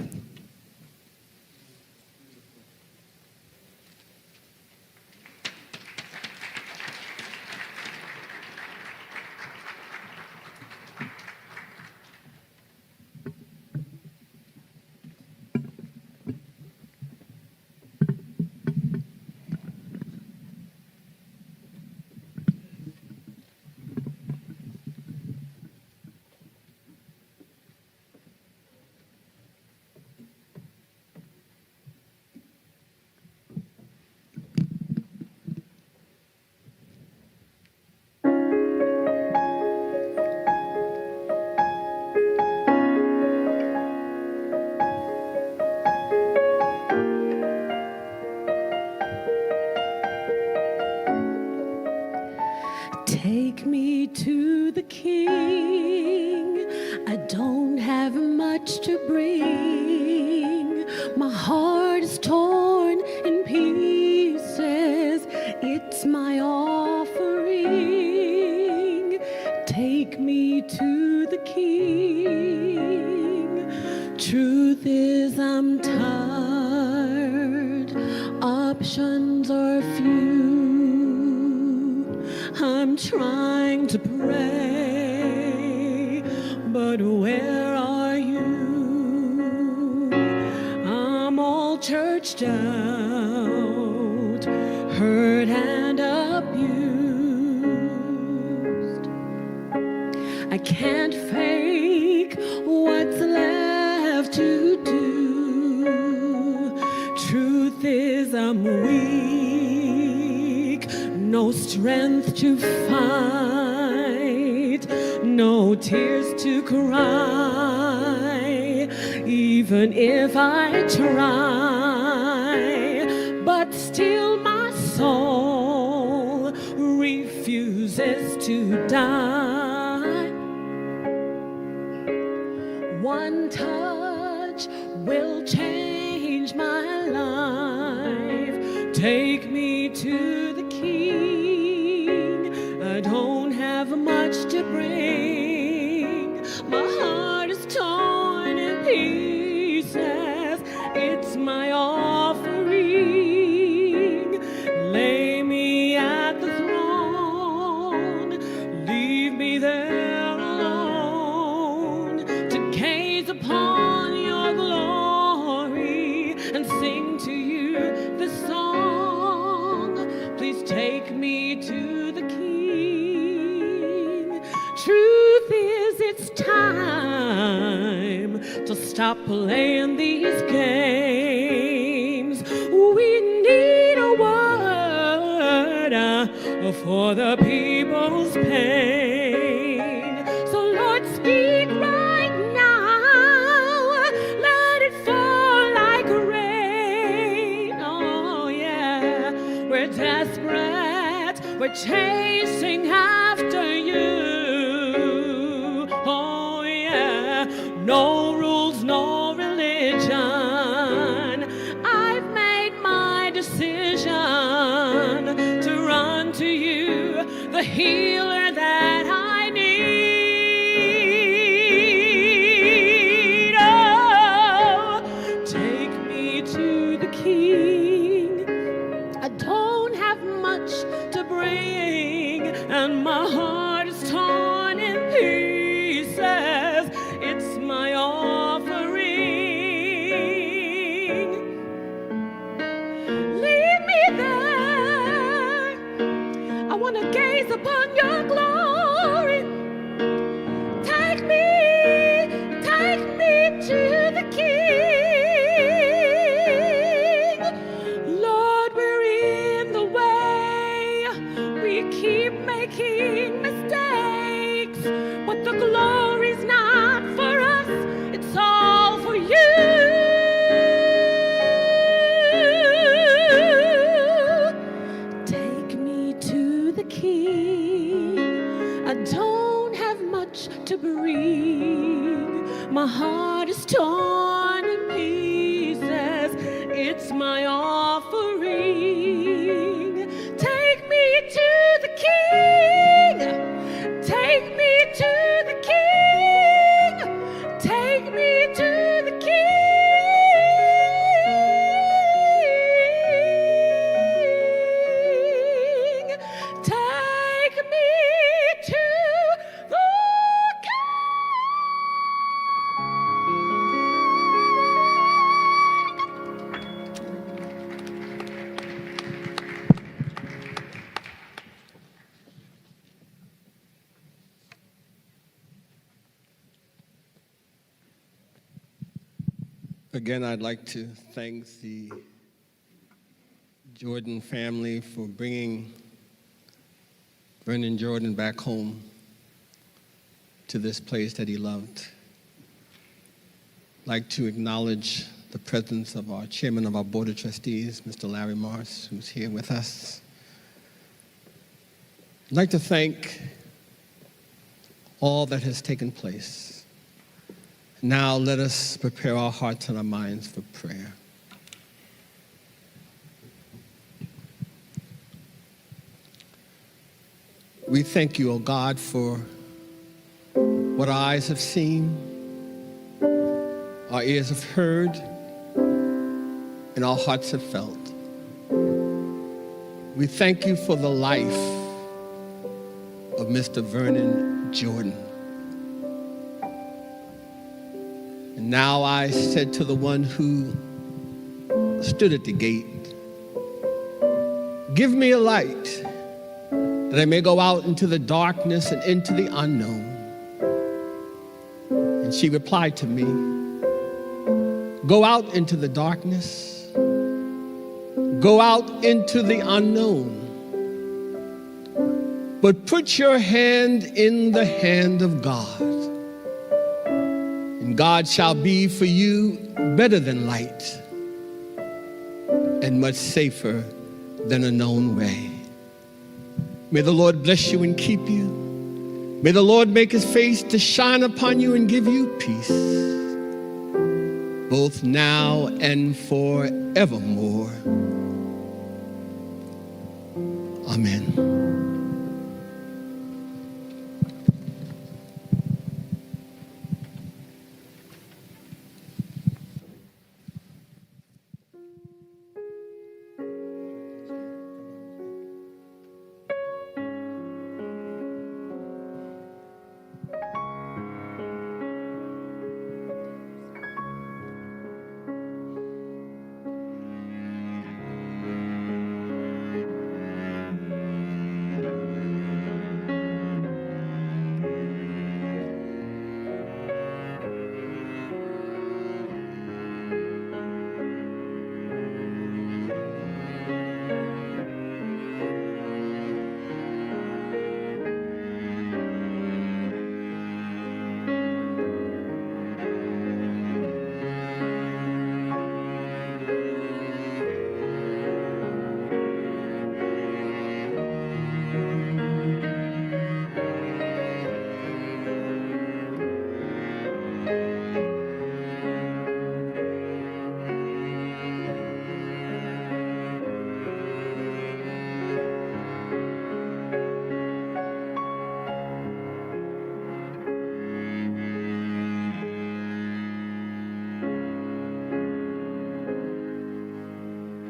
Take me to the King. I don't have much to bring. My heart is torn in pieces. It's my offering. Take me to the King. Truth is, I'm tired. Options are few. I'm I'm trying to pray, but where are you? I'm all churched out, hurt and abused. I can't fake what's left to do. Truth is I'm weak, no strength to fight, no tears to cry, even if I try. But still my soul refuses to die. One touch will change my life. Take me to the King. I don't have much to bring. My heart is torn in pieces. It's my offering. Lay me at the throne. Leave me there alone to gaze upon your glory and sing to you this song. Please take me to the King. Truth is, it's time to stop playing these games. We need a word for the people's pain. So Lord, speak right now. Let it fall like rain. Oh yeah, we're desperate. We're chasing after you. Oh yeah, no rules, no religion. I've made my decision to run to you, the healer that I need. Oh, take me to the King. I don't have much to bring, and my heart is torn in pieces. It's my offering. Leave me there. I want to gaze upon your glory. Take me to the King. Lord, we're in the way. We keep making mistakes, but the glory's not for us, it's all for you. Take me to the King. I don't have much to bring. My heart is torn in pieces. It's my offering. Take me to the King. Take me to the King. Take me to the King. Take me to the Again, I'd like to thank the Jordan family for bringing Vernon Jordan back home to this place that he loved. I'd like to acknowledge the presence of our chairman of our Board of Trustees, Mr. Larry Morris, who's here with us. I'd like to thank all that has taken place. Now let us prepare our hearts and our minds for prayer. We thank you, O God, for what our eyes have seen, our ears have heard, and our hearts have felt. We thank you for the life Mr. Vernon Jordan. And now I said to the one who stood at the gate, give me a light that I may go out into the darkness and into the unknown. And she replied to me, go out into the darkness, go out into the unknown, but put your hand in the hand of God, and God shall be for you better than light and much safer than a known way. May the Lord bless you and keep you. May the Lord make his face to shine upon you and give you peace, both now and forevermore. Amen.